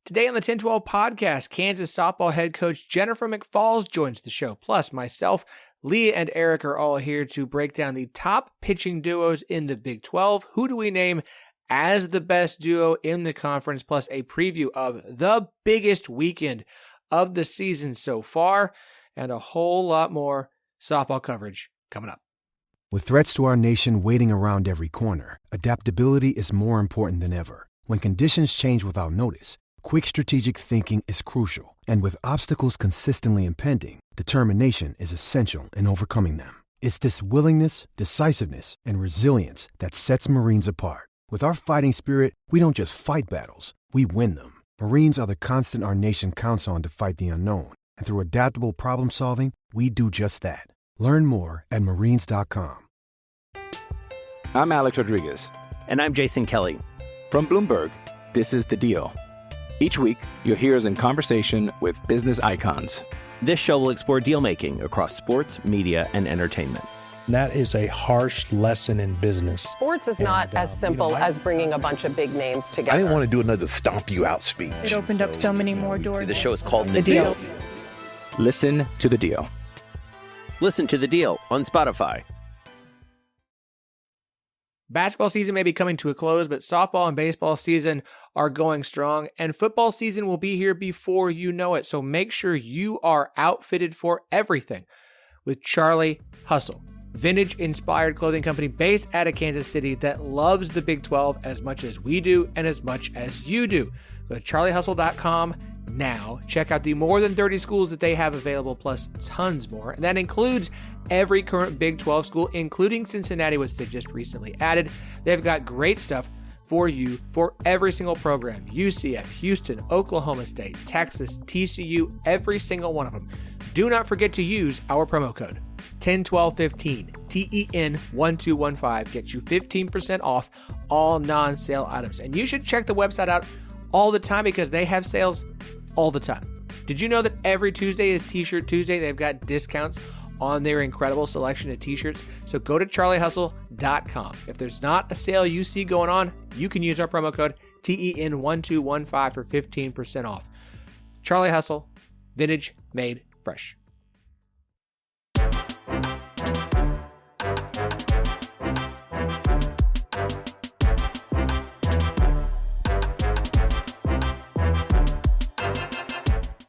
Today on the 10-12 podcast, Kansas softball head coach Jennifer McFalls joins the show. Plus, myself, Leah, and Eric are all here to break down the top pitching duos in the Big 12. Who do we name as the best duo in the conference? Plus, a preview of the biggest weekend of the season so far, and a whole lot more softball coverage coming up. With threats to our nation waiting around every corner, adaptability is more important than ever. When conditions change without notice, quick strategic thinking is crucial, and with obstacles consistently impending, determination is essential in overcoming them. It's this willingness, decisiveness, and resilience that sets Marines apart. With our fighting spirit, we don't just fight battles, we win them. Marines are the constant our nation counts on to fight the unknown, and through adaptable problem solving, we do just that. Learn more at marines.com. I'm Alex Rodriguez. And I'm Jason Kelly. From Bloomberg, this is The Deal. Each week, you'll hear us in conversation with business icons. This show will explore deal-making across sports, media, and entertainment. That is a harsh lesson in business. Sports is not as simple as bringing a bunch of big names together. I didn't want to do another stomp you out speech. It opened up so many more doors. The show is called The Deal. Listen to The Deal. Listen to The Deal on Spotify. Basketball season may be coming to a close, but softball and baseball season are going strong, and football season will be here before you know it. So make sure you are outfitted for everything with Charlie Hustle, vintage-inspired clothing company based out of Kansas City that loves the Big 12 as much as we do and as much as you do. Go to charliehustle.com now. Check out the more than 30 schools that they have available, plus tons more. And that includes every current Big 12 school, including Cincinnati, which they just recently added. They've got great stuff for you for every single program. UCF, Houston, Oklahoma State, Texas, TCU, every single one of them. Do not forget to use our promo code 101215, TEN1215, gets you 15% off all non-sale items. And you should check the website out all the time because they have sales all the time. Did you know that every Tuesday is T-Shirt Tuesday? They've got discounts on their incredible selection of t-shirts. So go to charliehustle.com. If there's not a sale you see going on, you can use our promo code TEN1215 for 15% off. Charlie Hustle, vintage made fresh.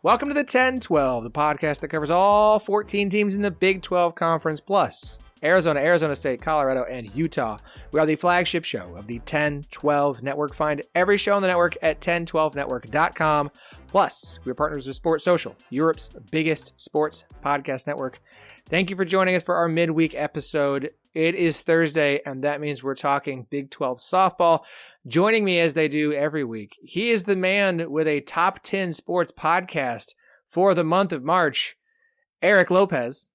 Welcome to the 10-12, the podcast that covers all 14 teams in the Big 12 Conference, plus Arizona, Arizona State, Colorado, and Utah. We are the flagship show of the 10-12 Network. Find every show on the network at 1012network.com. Plus, we're partners with Sports Social, Europe's biggest sports podcast network. Thank you for joining us for our midweek episode. It is Thursday, and that means we're talking Big 12 softball. Joining me as they do every week, he is the man with a top 10 sports podcast for the month of March, Eric Lopez.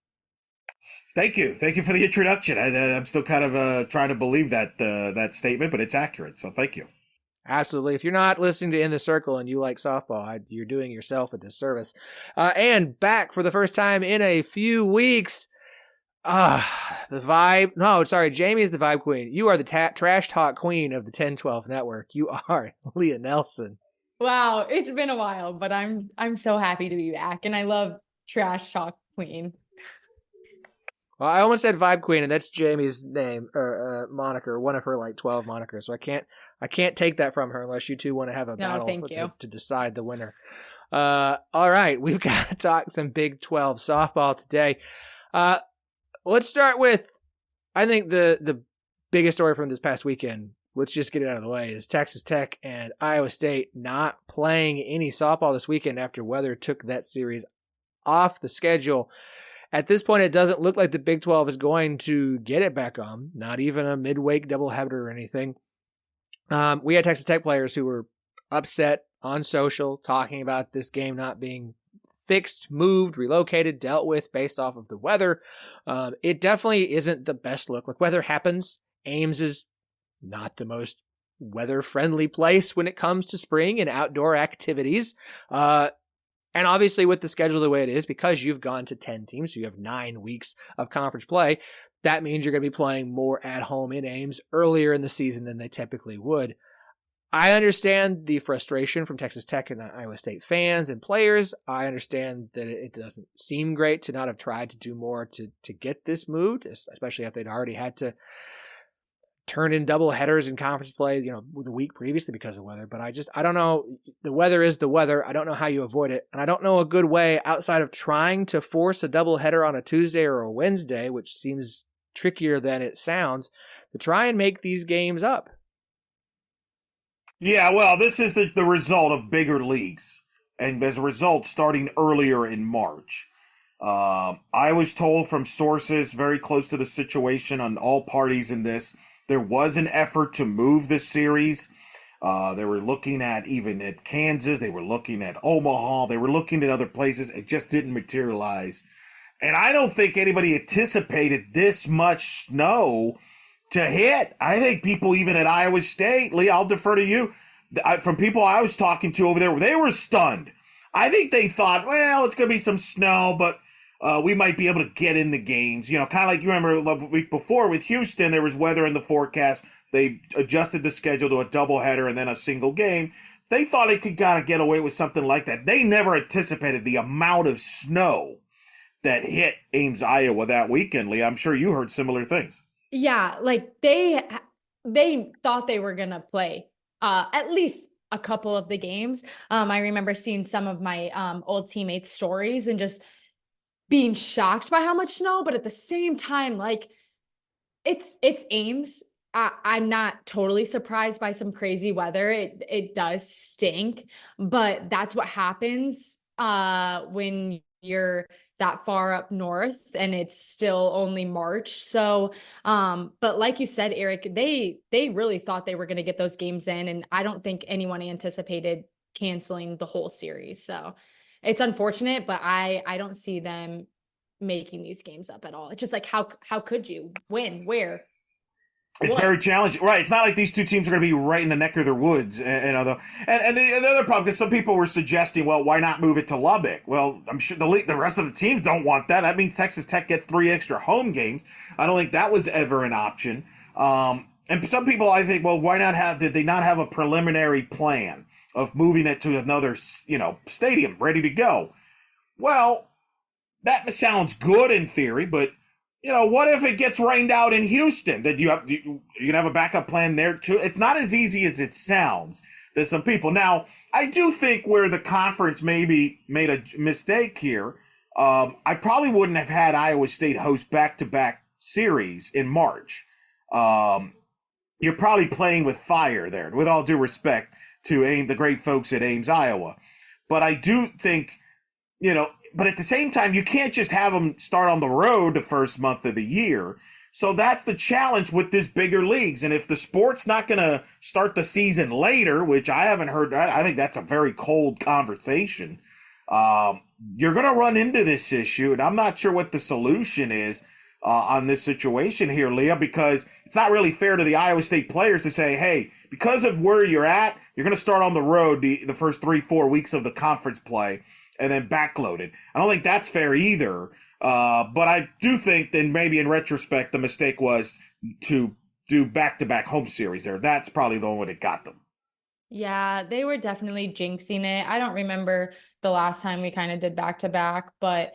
Thank you. Thank you for the introduction. I'm still kind of trying to believe that statement, but it's accurate. So thank you. Absolutely. If you're not listening to In the Circle and you like softball, you're doing yourself a disservice. And back for the first time in a few weeks, the vibe. No, sorry. Jamie is the vibe queen. You are the trash talk queen of the 10-12 network. You are Leah Nelson. Wow. It's been a while, but I'm so happy to be back. And I love trash talk queen. Well, I almost said vibe queen, and that's Jamie's name or moniker, one of her like 12 monikers. So I can't take that from her unless you two want to have a battle to decide the winner. All right. We've got to talk some Big 12 softball today. Let's start with, I think the biggest story from this past weekend, let's just get it out of the way, is Texas Tech and Iowa State not playing any softball this weekend after weather took that series off the schedule. At this point, it doesn't look like the Big 12 is going to get it back on, not even a midweek doubleheader or anything. We had Texas Tech players who were upset on social, talking about this game not being fixed, moved, relocated, dealt with based off of the weather. It definitely isn't the best look. Like, weather happens. Ames is not the most weather-friendly place when it comes to spring and outdoor activities. And obviously with the schedule the way it is, because you've gone to 10 teams, so you have 9 weeks of conference play, that means you're going to be playing more at home in Ames earlier in the season than they typically would. I understand the frustration from Texas Tech and Iowa State fans and players. I understand that it doesn't seem great to not have tried to do more to get this moved, especially after they'd already had to turn in double headers in conference play, the week previously because of weather. But I don't know. The weather is the weather. I don't know how you avoid it. And I don't know a good way outside of trying to force a double header on a Tuesday or a Wednesday, which seems trickier than it sounds, to try and make these games up. Yeah, well, this is the result of bigger leagues, and as a result, starting earlier in March. I was told from sources very close to the situation on all parties in this, there was an effort to move the series. They were looking at Kansas, they were looking at Omaha, they were looking at other places. It just didn't materialize. And I don't think anybody anticipated this much snow to hit. I think people even at Iowa State, Lee, I'll defer to you. From people I was talking to over there, they were stunned. I think they thought, well, it's going to be some snow, but we might be able to get in the games. Kind of like you remember the week before with Houston, there was weather in the forecast. They adjusted the schedule to a doubleheader and then a single game. They thought they could kind of get away with something like that. They never anticipated the amount of snow that hit Ames, Iowa that weekend, Lee. I'm sure you heard similar things. Yeah, like they thought they were gonna play at least a couple of the games. I remember seeing some of my old teammates' stories and just being shocked by how much snow, but at the same time, like it's Ames. I'm not totally surprised by some crazy weather. It does stink, but that's what happens when you're that far up north and it's still only March. So, but like you said, Eric, they really thought they were going to get those games in, and I don't think anyone anticipated canceling the whole series. So it's unfortunate, but I don't see them making these games up at all. It's just like, how could you win? Where? It's very challenging, right? It's not like these two teams are going to be right in the neck of their woods, and the other problem, because some people were suggesting, well, why not move it to Lubbock? Well, I'm sure the rest of the teams don't want that. That means Texas Tech gets 3 extra home games. I don't think that was ever an option. And some people, I think, well, did they not have a preliminary plan of moving it to another, stadium ready to go? Well, that sounds good in theory, but what if it gets rained out in Houston? That you can have a backup plan there too. It's not as easy as it sounds to some people. Now, I do think where the conference maybe made a mistake here, I probably wouldn't have had Iowa State host back-to-back series in March. You're probably playing with fire there, with all due respect to the great folks at Ames, Iowa. But I do think, but at the same time, you can't just have them start on the road the first month of the year. So that's the challenge with this bigger leagues. And if the sport's not going to start the season later, which I haven't heard, I think that's a very cold conversation. You're going to run into this issue. And I'm not sure what the solution is on this situation here, Leah, because it's not really fair to the Iowa State players to say, hey, because of where you're at, you're going to start on the road the first 3-4 weeks of the conference play and then backloaded. I don't think that's fair either. But I do think that maybe in retrospect, the mistake was to do back-to-back home series there. That's probably the one that got them. Yeah, they were definitely jinxing it. I don't remember the last time we kind of did back-to-back, but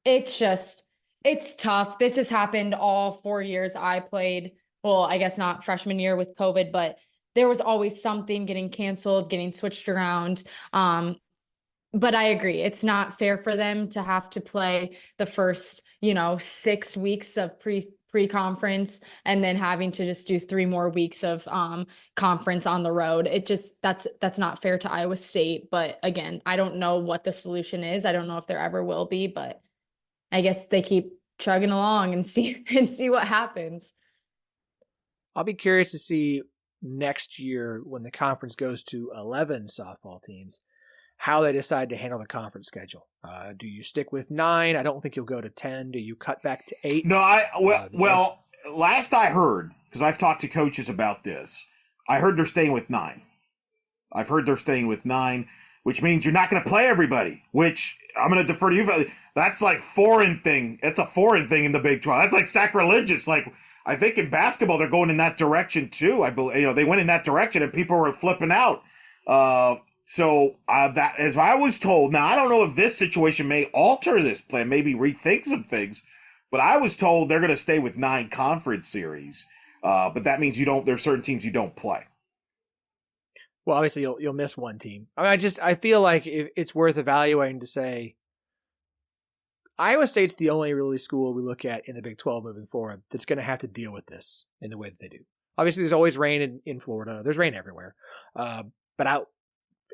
it's tough. This has happened all 4 years I played. Well, I guess not freshman year with COVID, but there was always something getting canceled, getting switched around. But I agree. It's not fair for them to have to play the first, 6 weeks of pre-conference and then having to just do 3 more weeks of conference on the road. That's not fair to Iowa State. But again, I don't know what the solution is. I don't know if there ever will be, but I guess they keep chugging along and see what happens. I'll be curious to see next year when the conference goes to 11 softball teams, how they decide to handle the conference schedule. Do you stick with 9? I don't think you'll go to 10. Do you cut back to 8? No, last I heard, because I've talked to coaches about this, I heard they're staying with 9. I've heard they're staying with 9, which means you're not going to play everybody, which I'm going to defer to you. That's like foreign thing. It's a foreign thing in the Big 12. That's like sacrilegious. Like, I think in basketball they're going in that direction too. I believe they went in that direction and people were flipping out. So that, as I was told, now I don't know if this situation may alter this plan, maybe rethink some things, but I was told they're going to stay with 9 conference series. But that means there's certain teams you don't play. Well, obviously you'll miss one team. I mean, I feel like it's worth evaluating to say Iowa State's the only really school we look at in the Big 12 moving forward that's going to have to deal with this in the way that they do. Obviously, there's always rain in Florida. There's rain everywhere. But out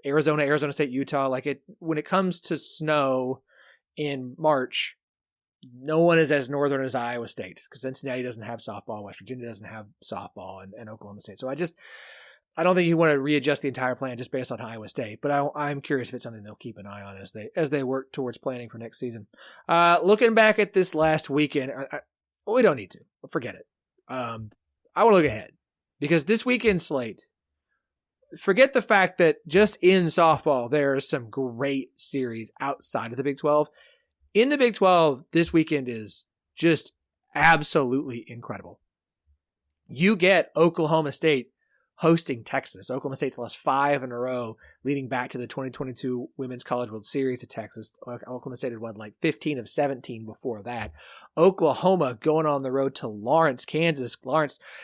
Arizona State, Utah, when it comes to snow in March, no one is as northern as Iowa State because Cincinnati doesn't have softball, West Virginia doesn't have softball, and Oklahoma State. So I don't think you want to readjust the entire plan just based on Iowa State, but I'm curious if it's something they'll keep an eye on as they work towards planning for next season. Looking back at this last weekend, we don't need to. Forget it. I want to look ahead because this weekend slate, forget the fact that just in softball, there are some great series outside of the Big 12. In the Big 12, this weekend is just absolutely incredible. You get Oklahoma State hosting Texas. Oklahoma State's lost 5 in a row, leading back to the 2022 Women's College World Series to Texas. Oklahoma State had won 15 of 17 before that. Oklahoma going on the road to Lawrence, Kansas.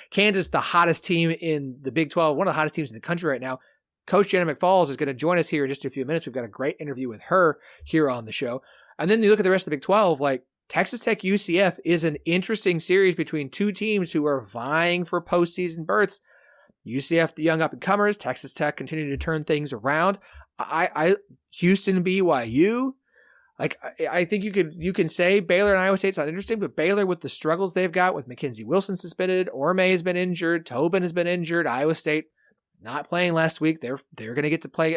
Kansas, the hottest team in the Big 12, one of the hottest teams in the country right now. Coach Jennifer McFalls is going to join us here in just a few minutes. We've got a great interview with her here on the show. And then you look at the rest of the Big 12, Texas Tech UCF is an interesting series between two teams who are vying for postseason berths. UCF, the young up-and-comers. Texas Tech continuing to turn things around. Houston, BYU. I think you can say Baylor and Iowa State's not interesting, but Baylor with the struggles they've got with Mackenzie Wilson suspended, Orme has been injured, Tobin has been injured, Iowa State not playing last week. They're going to get to play.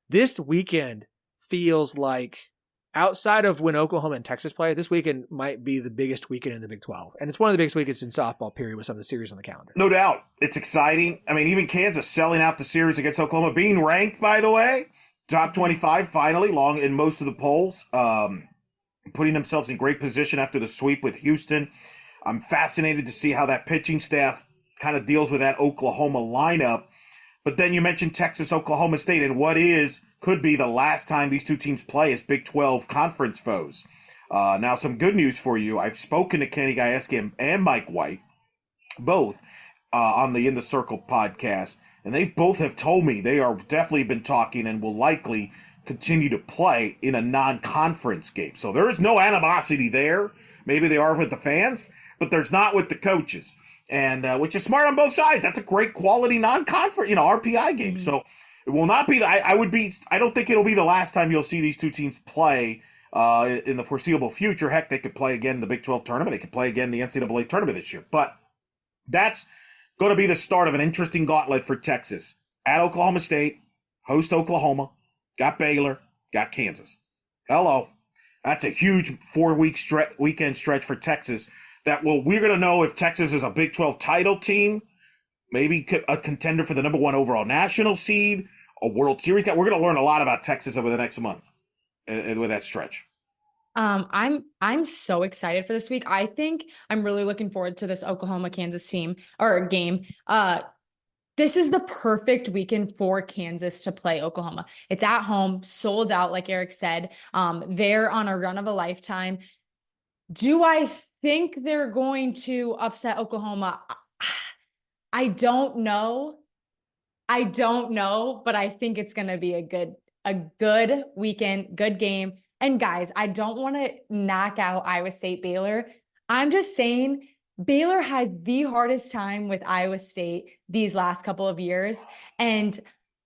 This weekend feels like, outside of when Oklahoma and Texas play, this weekend might be the biggest weekend in the Big 12. And it's one of the biggest weekends in softball, period, with some of the series on the calendar. No doubt. It's exciting. I mean, even Kansas selling out the series against Oklahoma, being ranked, by the way, top 25 finally, long in most of the polls, putting themselves in great position after the sweep with Houston. I'm fascinated to see how that pitching staff kind of deals with that Oklahoma lineup. But then you mentioned Texas, Oklahoma State, and could be the last time these two teams play as Big 12 conference foes. Now, some good news for you. I've spoken to Kenny Gajewski and Mike White, both on the In the Circle podcast, and they both have told me they are definitely been talking and will likely continue to play in a non-conference game. So there is no animosity there. Maybe they are with the fans, but there's not with the coaches, and which is smart on both sides. That's a great quality non-conference, RPI game. So it will not be. I don't think it'll be the last time you'll see these two teams play in the foreseeable future. Heck, they could play again in the Big 12 tournament. They could play again in the NCAA tournament this year. But that's going to be the start of an interesting gauntlet for Texas. At Oklahoma State, host Oklahoma, got Baylor, got Kansas. Hello. That's a huge 4-week weekend stretch for Texas. We're going to know if Texas is a Big 12 title team, maybe a contender for the number 1 overall national seed, a World Series. We're going to learn a lot about Texas over the next month with that stretch. I'm so excited for this week. I think I'm really looking forward to this Oklahoma Kansas game. This is the perfect weekend for Kansas to play Oklahoma. It's at home, sold out, like Eric said. They're on a run of a lifetime. Do I think they're going to upset Oklahoma? I don't know, but I think it's going to be a good weekend, good game. And guys, I don't want to knock out Iowa State Baylor. I'm just saying Baylor had the hardest time with Iowa State these last couple of years. And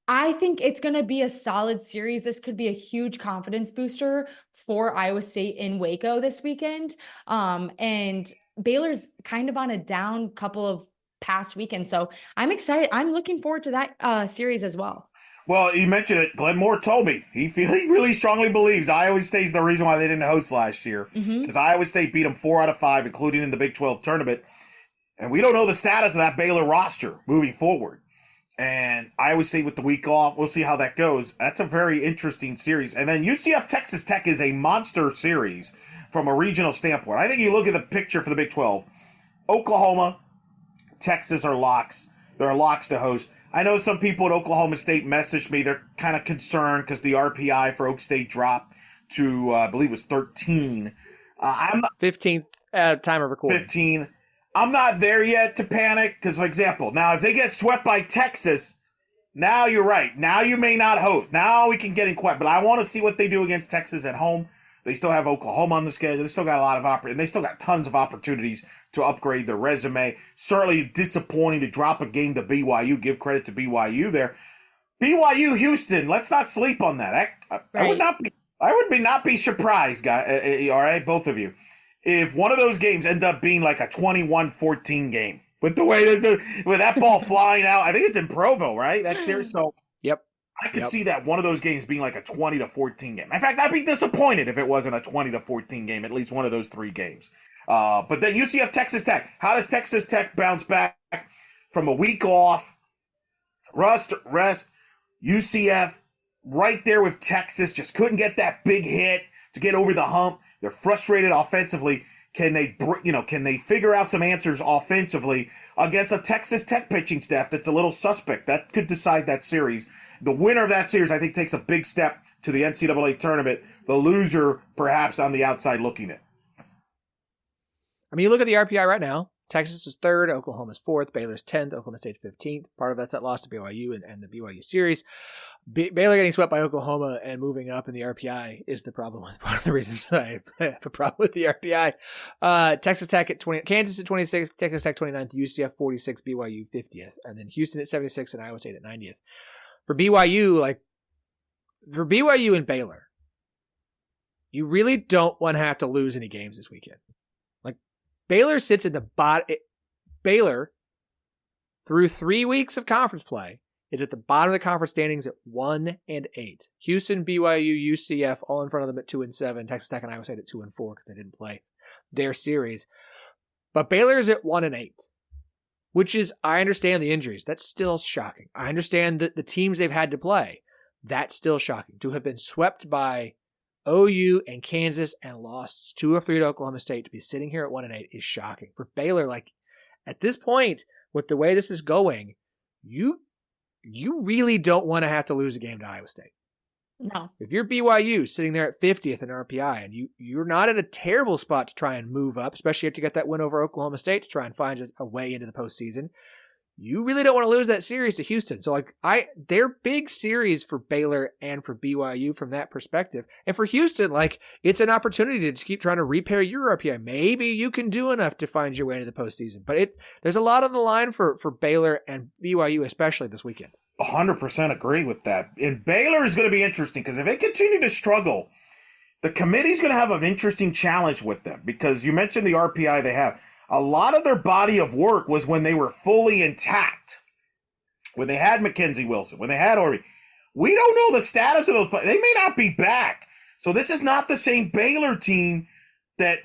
I think it's going to be a solid series. This could be a huge confidence booster for Iowa State in Waco this weekend. And Baylor's kind of on a down couple of past weekend. So I'm excited. I'm looking forward to that series as well. Well, you mentioned it. Glenn Moore told me he really strongly believes Iowa State's the reason why they didn't host last year, because Iowa State beat them 4 out of 5, including in the Big 12 tournament. And we don't know the status of that Baylor roster moving forward. And Iowa State with the week off, we'll see how that goes. That's a very interesting series. And then UCF Texas Tech is a monster series from a regional standpoint. I think you look at the picture for the Big 12. Oklahoma, Texas are locks. They're locks to host. I know some people at Oklahoma State messaged me. They're kind of concerned because the RPI for Oak State dropped to, I believe it was 13. I'm not 15th time of recording. 15. I'm not there yet to panic because, for example, now if they get swept by Texas, now you're right. Now you may not host. Now we can get in quiet. But I want to see what they do against Texas at home. They still have Oklahoma on the schedule. They still got a lot of and they still got tons of opportunities to upgrade their resume. Certainly disappointing to drop a game to BYU. Give credit to BYU there. BYU Houston. Let's not sleep on that. I would not be surprised, guys. All right, both of you, if one of those games ends up being like a 21-14 game with the way with that ball flying out. I think it's in Provo, right? That's serious. So yep. I could see that one of those games being like a 20-14 game. In fact, I'd be disappointed if it wasn't a 20-14 game, at least one of those three games. But then UCF Texas Tech. How does Texas Tech bounce back from a week off? Rest. UCF right there with Texas. Just couldn't get that big hit to get over the hump. They're frustrated offensively. Can they figure out some answers offensively against a Texas Tech pitching staff that's a little suspect? That could decide that series. The winner of that series, I think, takes a big step to the NCAA tournament. The loser, perhaps, on the outside looking in. I mean, you look at the RPI right now. Texas is 3rd, Oklahoma's 4th, Baylor's 10th, Oklahoma State's 15th. Part of that's that loss to BYU and the BYU series. Baylor getting swept by Oklahoma and moving up in the RPI is the problem. One of the reasons I have a problem with the RPI. Texas Tech at 20, Kansas at 26, Texas Tech 29th, UCF 46, BYU 50th, and then Houston at 76 and Iowa State at 90th. For BYU and Baylor, you really don't want to have to lose any games this weekend. Like, Baylor sits in the bottom. Baylor, through 3 weeks of conference play, is at the bottom of the conference standings at 1-8. Houston, BYU, UCF, all in front of them at 2-7. Texas Tech and Iowa State at 2-4 because they didn't play their series. But Baylor is at 1-8. Which is, I understand the injuries. That's still shocking. I understand that the teams they've had to play. That's still shocking. To have been swept by OU and Kansas and lost 2 of 3 to Oklahoma State, to be sitting here at 1-8 is shocking. For Baylor, like, at this point, with the way this is going, you really don't want to have to lose a game to Iowa State. No. If you're BYU sitting there at 50th in RPI and you're not in a terrible spot to try and move up, especially if you get that win over Oklahoma State to try and find a way into the postseason, you really don't want to lose that series to Houston. So they're big series for Baylor and for BYU from that perspective. And for Houston, it's an opportunity to just keep trying to repair your RPI. Maybe you can do enough to find your way into the postseason. But there's a lot on the line for Baylor and BYU, especially this weekend. 100% agree with that. And Baylor is going to be interesting because if they continue to struggle, the committee's going to have an interesting challenge with them because you mentioned the RPI they have. A lot of their body of work was when they were fully intact, when they had Mackenzie Wilson, when they had Orby. We don't know the status of those players. They may not be back. So this is not the same Baylor team that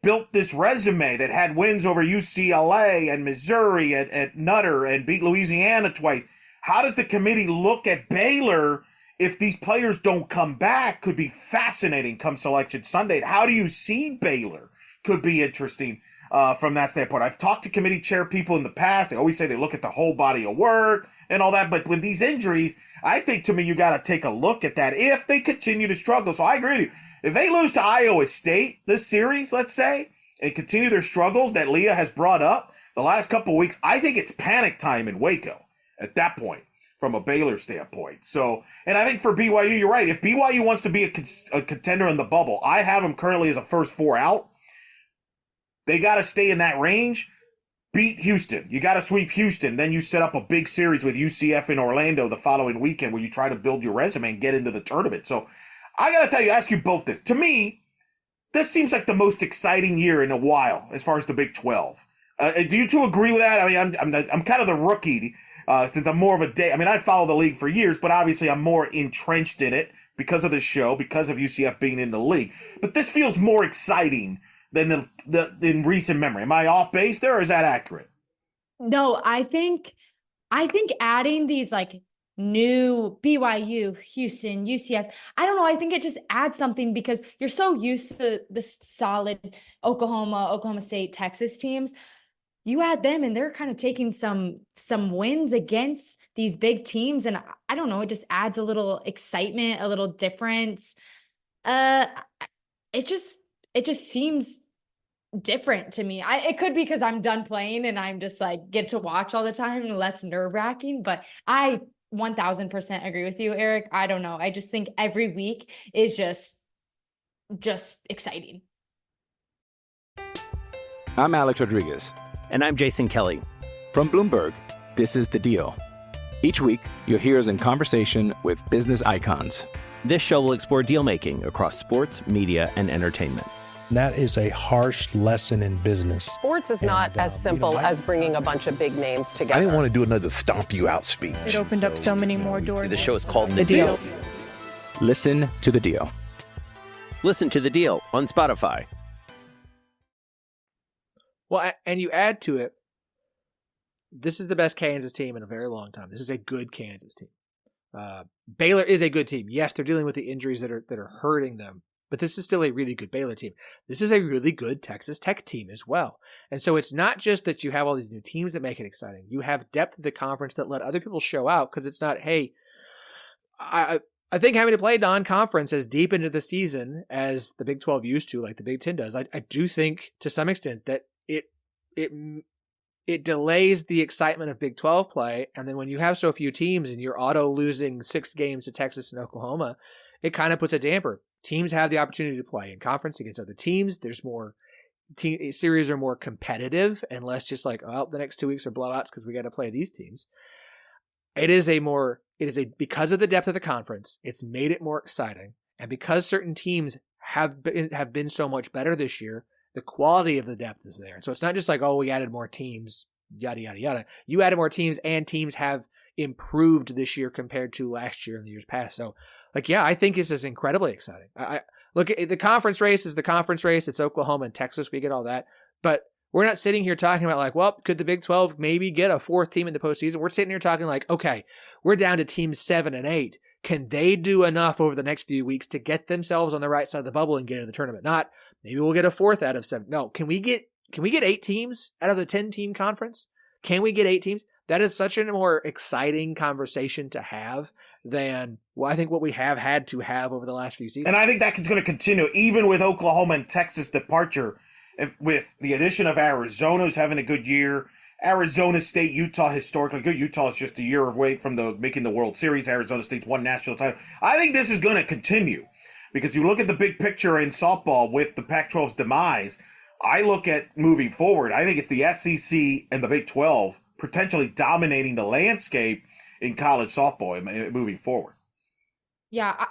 built this resume that had wins over UCLA and Missouri at Nutter and beat Louisiana twice. How does the committee look at Baylor if these players don't come back? Could be fascinating come Selection Sunday. How do you see Baylor? Could be interesting from that standpoint. I've talked to committee chair people in the past. They always say they look at the whole body of work and all that. But with these injuries, I think to me you got to take a look at that if they continue to struggle. So I agree with you. If they lose to Iowa State this series, let's say, and continue their struggles that Leah has brought up the last couple of weeks, I think it's panic time in Waco at that point from a Baylor standpoint. So, and I think for BYU, you're right. If BYU wants to be a contender in the bubble, I have them currently as a first 4 out. They got to stay in that range. Beat Houston. You got to sweep Houston. Then you set up a big series with UCF in Orlando the following weekend where you try to build your resume and get into the tournament. So I got to tell you, ask you both this. To me, this seems like the most exciting year in a while as far as the Big 12. Do you two agree with that? I mean, I'm kind of the rookie since I'm more of a day. I mean, I follow the league for years, but obviously I'm more entrenched in it because of this show, because of UCF being in the league. But this feels more exciting than in recent memory. Am I off base there, or is that accurate? No, I think adding these new BYU, Houston, UCS, I don't know. I think it just adds something because you're so used to the solid Oklahoma State, Texas teams. you add them and they're kind of taking some wins against these big teams. And I don't know, it just adds a little excitement, a little difference. It just seems different to me. It could be because I'm done playing and I'm just like get to watch all the time and less nerve-wracking, but I 1000% agree with you, Eric. I don't know. I just think every week is just exciting. I'm Alex Rodriguez. And I'm Jason Kelly. From Bloomberg, this is The Deal. Each week, you'll hear us in conversation with business icons. This show will explore deal-making across sports, media, and entertainment. That is a harsh lesson in business. Sports is not as simple as bringing a bunch of big names together. I didn't want to do another stomp you out speech. It opened up so many more doors. The show is called The Deal. Listen to The Deal. Listen to The Deal on Spotify. Well, and you add to it, this is the best Kansas team in a very long time. This is a good Kansas team. Baylor is a good team. Yes, they're dealing with the injuries that are hurting them, but this is still a really good Baylor team. This is a really good Texas Tech team as well. And so it's not just that you have all these new teams that make it exciting. You have depth of the conference that let other people show out, because it's not, hey, I think having to play non-conference as deep into the season as the Big 12 used to, like the Big 10 does, I do think to some extent that it delays the excitement of Big 12 play. And then when you have so few teams and you're auto losing 6 games to Texas and Oklahoma, it kind of puts a damper. Teams have the opportunity to play in conference against other teams. There's more series are more competitive and less just like, oh, the next 2 weeks are blowouts because we got to play these teams. Because of the depth of the conference, it's made it more exciting. And because certain teams have been so much better this year, the quality of the depth is there. So it's not just like, oh, we added more teams, yada, yada, yada. You added more teams, and teams have improved this year compared to last year and the years past. So, I think this is incredibly exciting. I look at the conference race is the conference race. It's Oklahoma and Texas. We get all that. But we're not sitting here talking about like, well, could the Big 12 maybe get a 4th team in the postseason? We're sitting here talking like, okay, we're down to teams 7 and 8. Can they do enough over the next few weeks to get themselves on the right side of the bubble and get into the tournament? Not maybe we'll get a 4th out of 7. No, can we get 8 teams out of the 10-team conference? Can we get 8 teams? That is such a more exciting conversation to have than I think what we have had to have over the last few seasons. And I think that is going to continue even with Oklahoma and Texas departure, with the addition of Arizona, who's having a good year. Arizona State, Utah, historically good. Utah is just a year away from making the World Series. Arizona State's won national title. I think this is going to continue because you look at the big picture in softball with the Pac-12's demise. I look at moving forward. I think it's the SEC and the Big 12 potentially dominating the landscape in college softball moving forward. Yeah,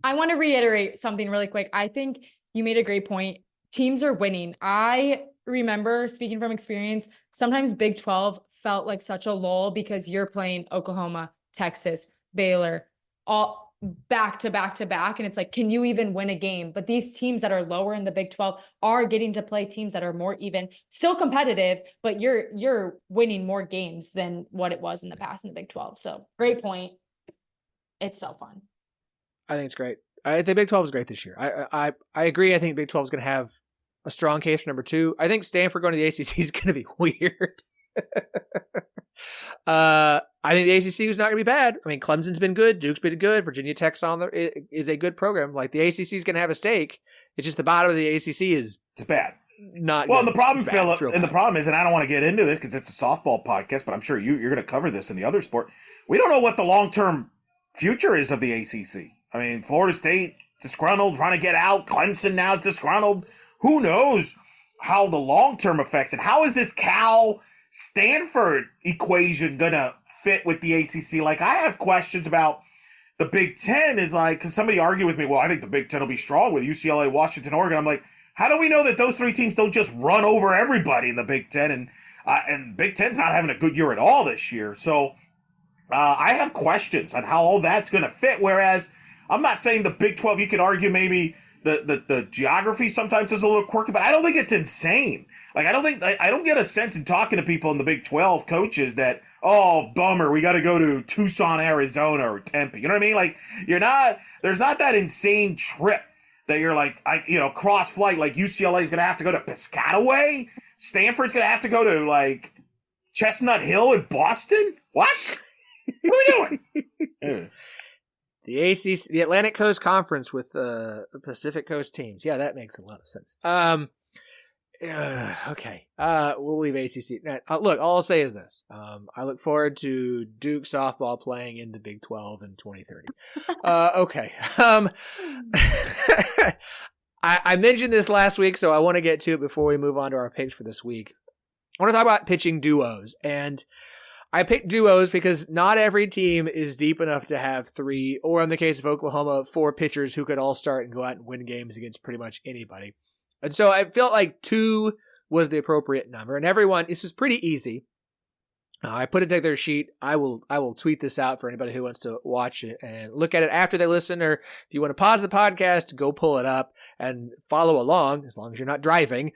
I want to reiterate something really quick. I think you made a great point. Teams are winning. I remember, speaking from experience, sometimes Big 12 felt like such a lull because you're playing Oklahoma, Texas, Baylor, all back to back to back. And it's like, can you even win a game? But these teams that are lower in the Big 12 are getting to play teams that are more even, still competitive, but you're winning more games than what it was in the past in the Big 12. So great point. It's so fun. I think it's great. I think Big 12 is great this year. I agree. I think Big 12 is going to have a strong case for number 2. I think Stanford going to the ACC is going to be weird. I think the ACC is not going to be bad. I mean, Clemson's been good. Duke's been good. Virginia Tech's is a good program. Like, the ACC is going to have a stake. It's just the bottom of the ACC is bad. Not well. Good. And the problem, Philip, and the problem is, and I don't want to get into this because it's a softball podcast, but I'm sure you're going to cover this in the other sport. We don't know what the long-term future is of the ACC. I mean, Florida State disgruntled, trying to get out. Clemson now is disgruntled. Who knows how the long-term effects and how is this Cal-Stanford equation going to fit with the ACC? Like, I have questions about the Big Ten is like, because somebody argued with me, well, I think the Big Ten will be strong with UCLA, Washington, Oregon. I'm like, how do we know that those 3 teams don't just run over everybody in the Big Ten? And Big Ten's not having a good year at all this year. So I have questions on how all that's going to fit. Whereas I'm not saying the Big 12, you could argue maybe the geography sometimes is a little quirky, but I don't think it's insane. Like, I don't get a sense in talking to people in the Big 12 coaches that, oh, bummer, we got to go to Tucson, Arizona or Tempe. You know what I mean? Like, there's not that insane trip that you're like, cross flight, like UCLA is going to have to go to Piscataway Stanford's going to have to go to, like, Chestnut Hill in Boston? What? What are we doing? The ACC, the Atlantic Coast Conference with Pacific Coast teams. Yeah, that makes a lot of sense. Okay. We'll leave ACC. Look, all I'll say is this. I look forward to Duke softball playing in the Big 12 in 2030. Okay. I mentioned this last week, so I want to get to it before we move on to our picks for this week. I want to talk about pitching duos, and I picked duos because not every team is deep enough to have 3, or in the case of Oklahoma, 4 pitchers who could all start and go out and win games against pretty much anybody. And so I felt like 2 was the appropriate number, and everyone, this is pretty easy. I put it together a sheet. I will tweet this out for anybody who wants to watch it and look at it after they listen, or if you want to pause the podcast, go pull it up and follow along, as long as you're not driving,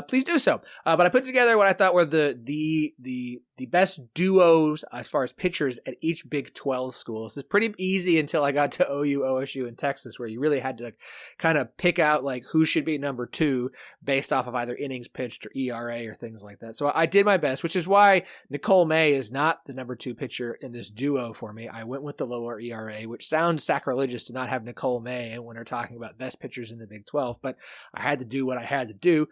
please do so. But I put together what I thought were the best duos as far as pitchers at each Big 12 school. It's pretty easy until I got to OU, OSU, and Texas, where you really had to kind of pick out like who should be number 2 based off of either innings pitched or ERA or things like that. So I did my best, which is why Nicole May is not the number 2 pitcher in this duo for me. I went with the lower ERA, which sounds sacrilegious to not have Nicole May when we're talking about best pitchers in the Big 12, but I had to do what I had to do.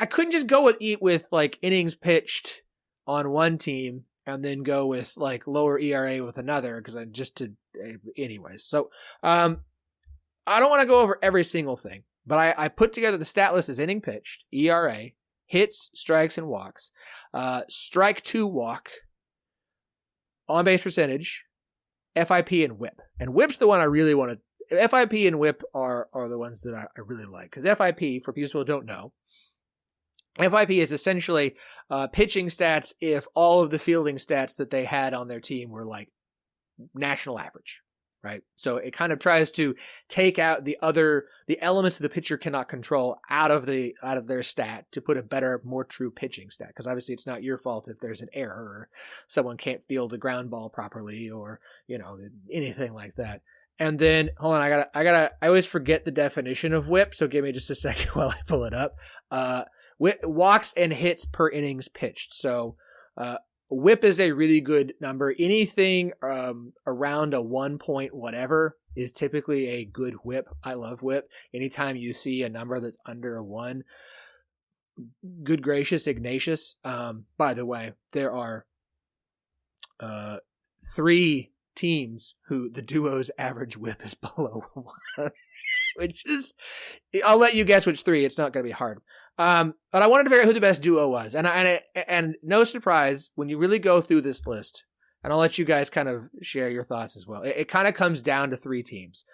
I couldn't just go with like innings pitched on one team and then go with like lower ERA with another, because anyways. So I don't want to go over every single thing, but I put together the stat list as inning pitched, ERA, hits, strikes, and walks, strike to walk, on base percentage, FIP, and whip. And whip's the one I really want to. FIP and whip are the ones that I really like, because FIP, for people who don't know, FIP is essentially pitching stats if all of the fielding stats that they had on their team were like national average, right? So it kind of tries to take out the elements the pitcher cannot control out of their stat to put a better, more true pitching stat. Because obviously it's not your fault if there's an error or someone can't field a ground ball properly, or anything like that. And then, hold on, I always forget the definition of whip, so give me just a second while I pull it up. Walks and hits per innings pitched. So, whip is a really good number. Anything around a 1 point whatever is typically a good whip. I love whip. Anytime you see a number that's under a 1, good gracious, Ignatius. By the way, there are 3 teams who the duo's average whip is below 1, which is, I'll let you guess which 3. It's not going to be hard. But I wanted to figure out who the best duo was, and no surprise when you really go through this list, and I'll let you guys kind of share your thoughts as well. It kind of comes down to 3 teams: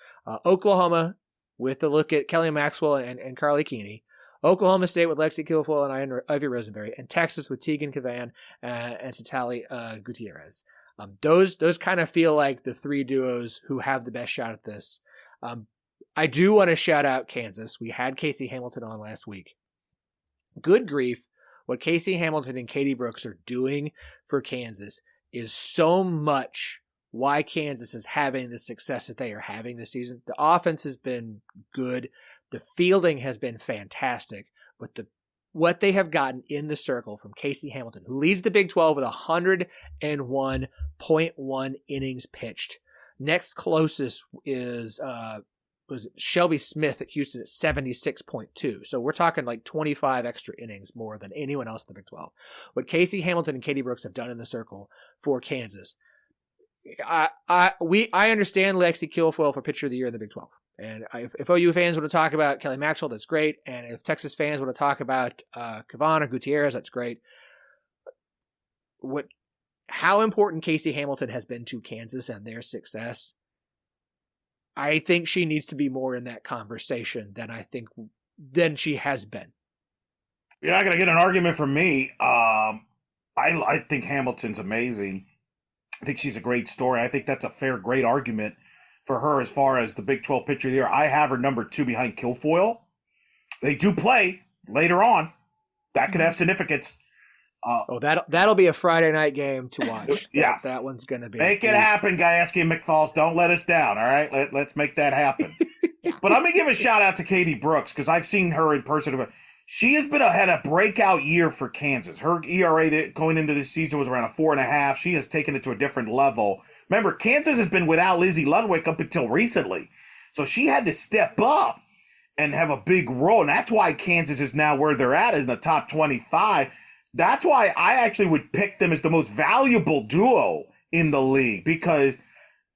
Oklahoma with a look at Kelly Maxwell and Carly Keeney, Oklahoma State with Lexi Kilfoyle and Ivy Rosenberry, and Texas with Tegan Cavan and Satali Gutierrez. Those kind of feel like the 3 duos who have the best shot at this. I do want to shout out Kansas. We had Casey Hamilton on last week. Good grief, what Casey Hamilton and Katie Brooks are doing for Kansas is so much why Kansas is having the success that they are having this season. The offense has been good. The fielding has been fantastic. But what they have gotten in the circle from Casey Hamilton, who leads the Big 12 with 101.1 innings pitched. Next closest is was Shelby Smith at Houston at 76.2. So we're talking like 25 extra innings more than anyone else in the Big 12. What Casey Hamilton and Katie Brooks have done in the circle for Kansas. I understand Lexi Kilfoyle for pitcher of the year in the Big 12. And if OU fans want to talk about Kelly Maxwell, that's great. And if Texas fans want to talk about Cavan or Gutierrez, that's great. How important Casey Hamilton has been to Kansas and their success, I think she needs to be more in that conversation than she has been. You're not going to get an argument from me. I think Hamilton's amazing. I think she's a great story. I think that's a great argument for her as far as the Big 12 pitcher of the year. I have her number 2 behind Kilfoyle. They do play later on. That could have significance. That'll be a Friday night game to watch. Yeah. That one's going to be. Make it happen, Gajewski and McFalls. Don't let us down, all right? Let's make that happen. Yeah. But let me give a shout-out to Katie Brooks, because I've seen her in person. She has had a breakout year for Kansas. Her ERA going into this season was around a 4.5. She has taken it to a different level. Remember, Kansas has been without Lizzie Ludwig up until recently. So she had to step up and have a big role. And that's why Kansas is now where they're at in the top 25. That's why I actually would pick them as the most valuable duo in the league, because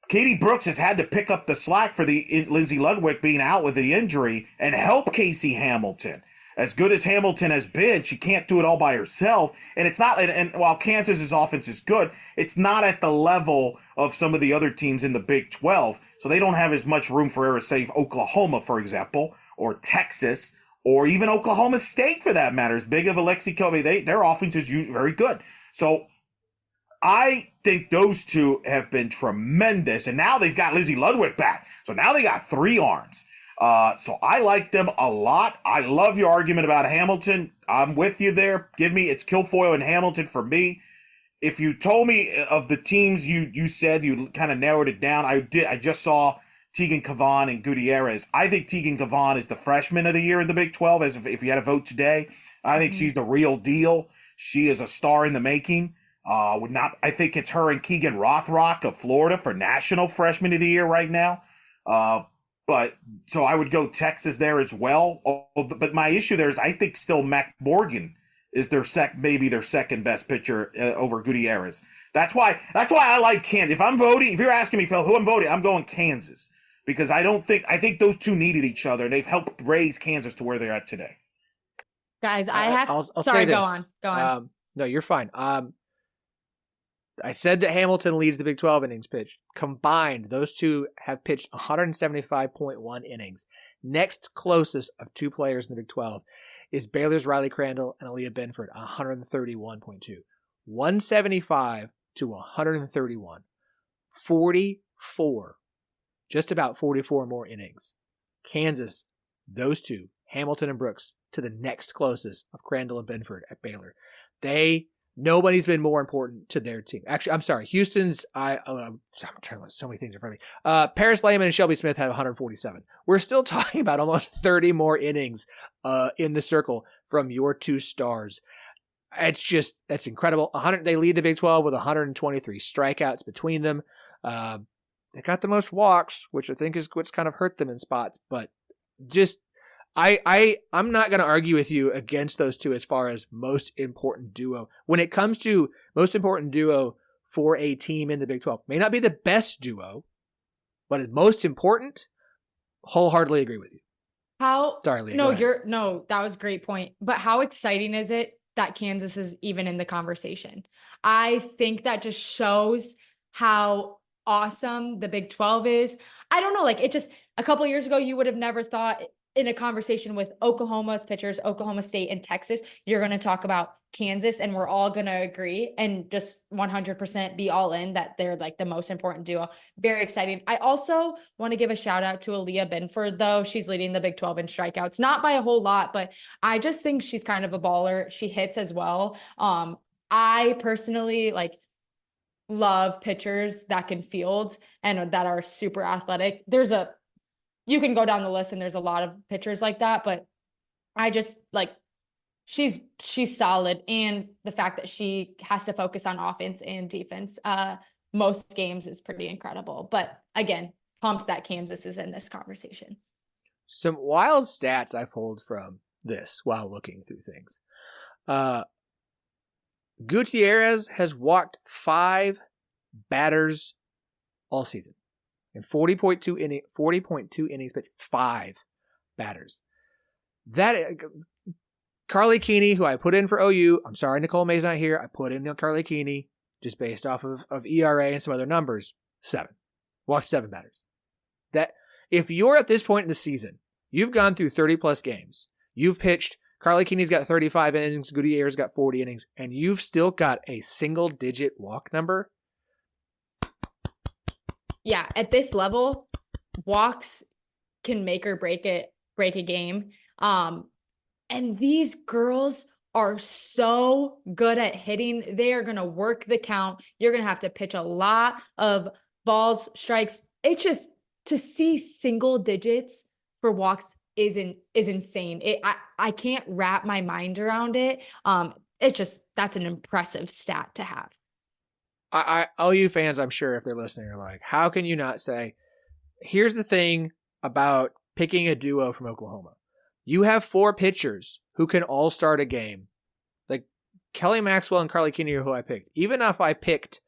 Katie Brooks has had to pick up the slack for the Lindsay Ludwig being out with the injury and help Casey Hamilton. As good as Hamilton has been, she can't do it all by herself. And it's not, and while Kansas's offense is good, it's not at the level of some of the other teams in the Big 12. So they don't have as much room for error, say Oklahoma, for example, or Texas, or even Oklahoma State for that matter. As big of Alexi Kobe, their offense is very good. So I think those two have been tremendous. And now they've got Lizzie Ludwig back. So now they got 3 arms. So I like them a lot. I love your argument about Hamilton. I'm with you there. It's Kilfoyle and Hamilton for me. If you told me of the teams you said, you kind of narrowed it down. I just saw Tegan Cavan and Gutierrez. I think Tegan Cavan is the freshman of the year in the Big 12. If you had a vote today, I think she's the real deal. She is a star in the making. I think it's her and Keegan Rothrock of Florida for National Freshman of the Year right now. But so I would go Texas there as well. But my issue there is I think still Mac Morgan is maybe their second best pitcher over Gutierrez. That's why I like Kansas. If you're asking me, Phil, who I'm voting, I'm going Kansas, because I think those two needed each other and they've helped raise Kansas to where they're at today. Guys, I'll sorry, say this. Go on. No, you're fine. I said that Hamilton leads the Big 12 innings pitched. Combined, those two have pitched 175.1 innings. Next closest of 2 players in the Big 12 is Baylor's Riley Crandall and Aaliyah Benford, 131.2. 175 to 131. 44. Just about 44 more innings. Kansas, those two, Hamilton and Brooks, to the next closest of Crandall and Benford at Baylor. Nobody's been more important to their team. Actually, I'm sorry. Houston's, I'm trying to let so many things in front of me. Paris Layman and Shelby Smith had 147. We're still talking about almost 30 more innings in the circle from your 2 stars. That's incredible. They lead the Big 12 with 123 strikeouts between them. They got the most walks, which I think is what's kind of hurt them in spots, but just, I'm not going to argue with you against those two as far as most important duo. When it comes to most important duo for a team in the Big 12, may not be the best duo, but it's most important. Wholeheartedly agree with you. Sorry, Leah. That was a great point. But how exciting is it that Kansas is even in the conversation? I think that just shows how awesome the Big 12 is. I don't know, it just a couple of years ago, you would have never thought in a conversation with Oklahoma's pitchers, Oklahoma State and Texas, you're going to talk about Kansas, and we're all going to agree and just 100% be all in that they're the most important duo. Very exciting. I also want to give a shout out to Aaliyah Benford, though. She's leading the Big 12 in strikeouts, not by a whole lot, but I just think she's kind of a baller. She hits as well. I personally love pitchers that can field and that are super athletic. You can go down the list and there's a lot of pitchers like that, but I just she's solid. And the fact that she has to focus on offense and defense most games is pretty incredible. But again, pumped that Kansas is in this conversation. Some wild stats I pulled from this while looking through things. Gutierrez has walked 5 batters all season. In 40.2 innings pitched, 5 batters. Carly Keeney, who I put in for OU, I'm sorry Nicole May's not here, I put in Carly Keeney just based off of ERA and some other numbers, 7. Walked 7 batters. That if you're at this point in the season, you've gone through 30-plus games, you've pitched, Carly Keeney's got 35 innings, Gutierrez got 40 innings, and you've still got a single-digit walk number. Yeah, at this level, walks can make or break a game. And these girls are so good at hitting. They are going to work the count. You're going to have to pitch a lot of balls, strikes. It's just to see single digits for walks is insane. I can't wrap my mind around it. It's just, that's an impressive stat to have. All you fans, I'm sure, if they're listening, are like, how can you not say, here's the thing about picking a duo from Oklahoma. You have 4 pitchers who can all start a game. Like Kelly Maxwell and Carly Keeney are who I picked. Even if I picked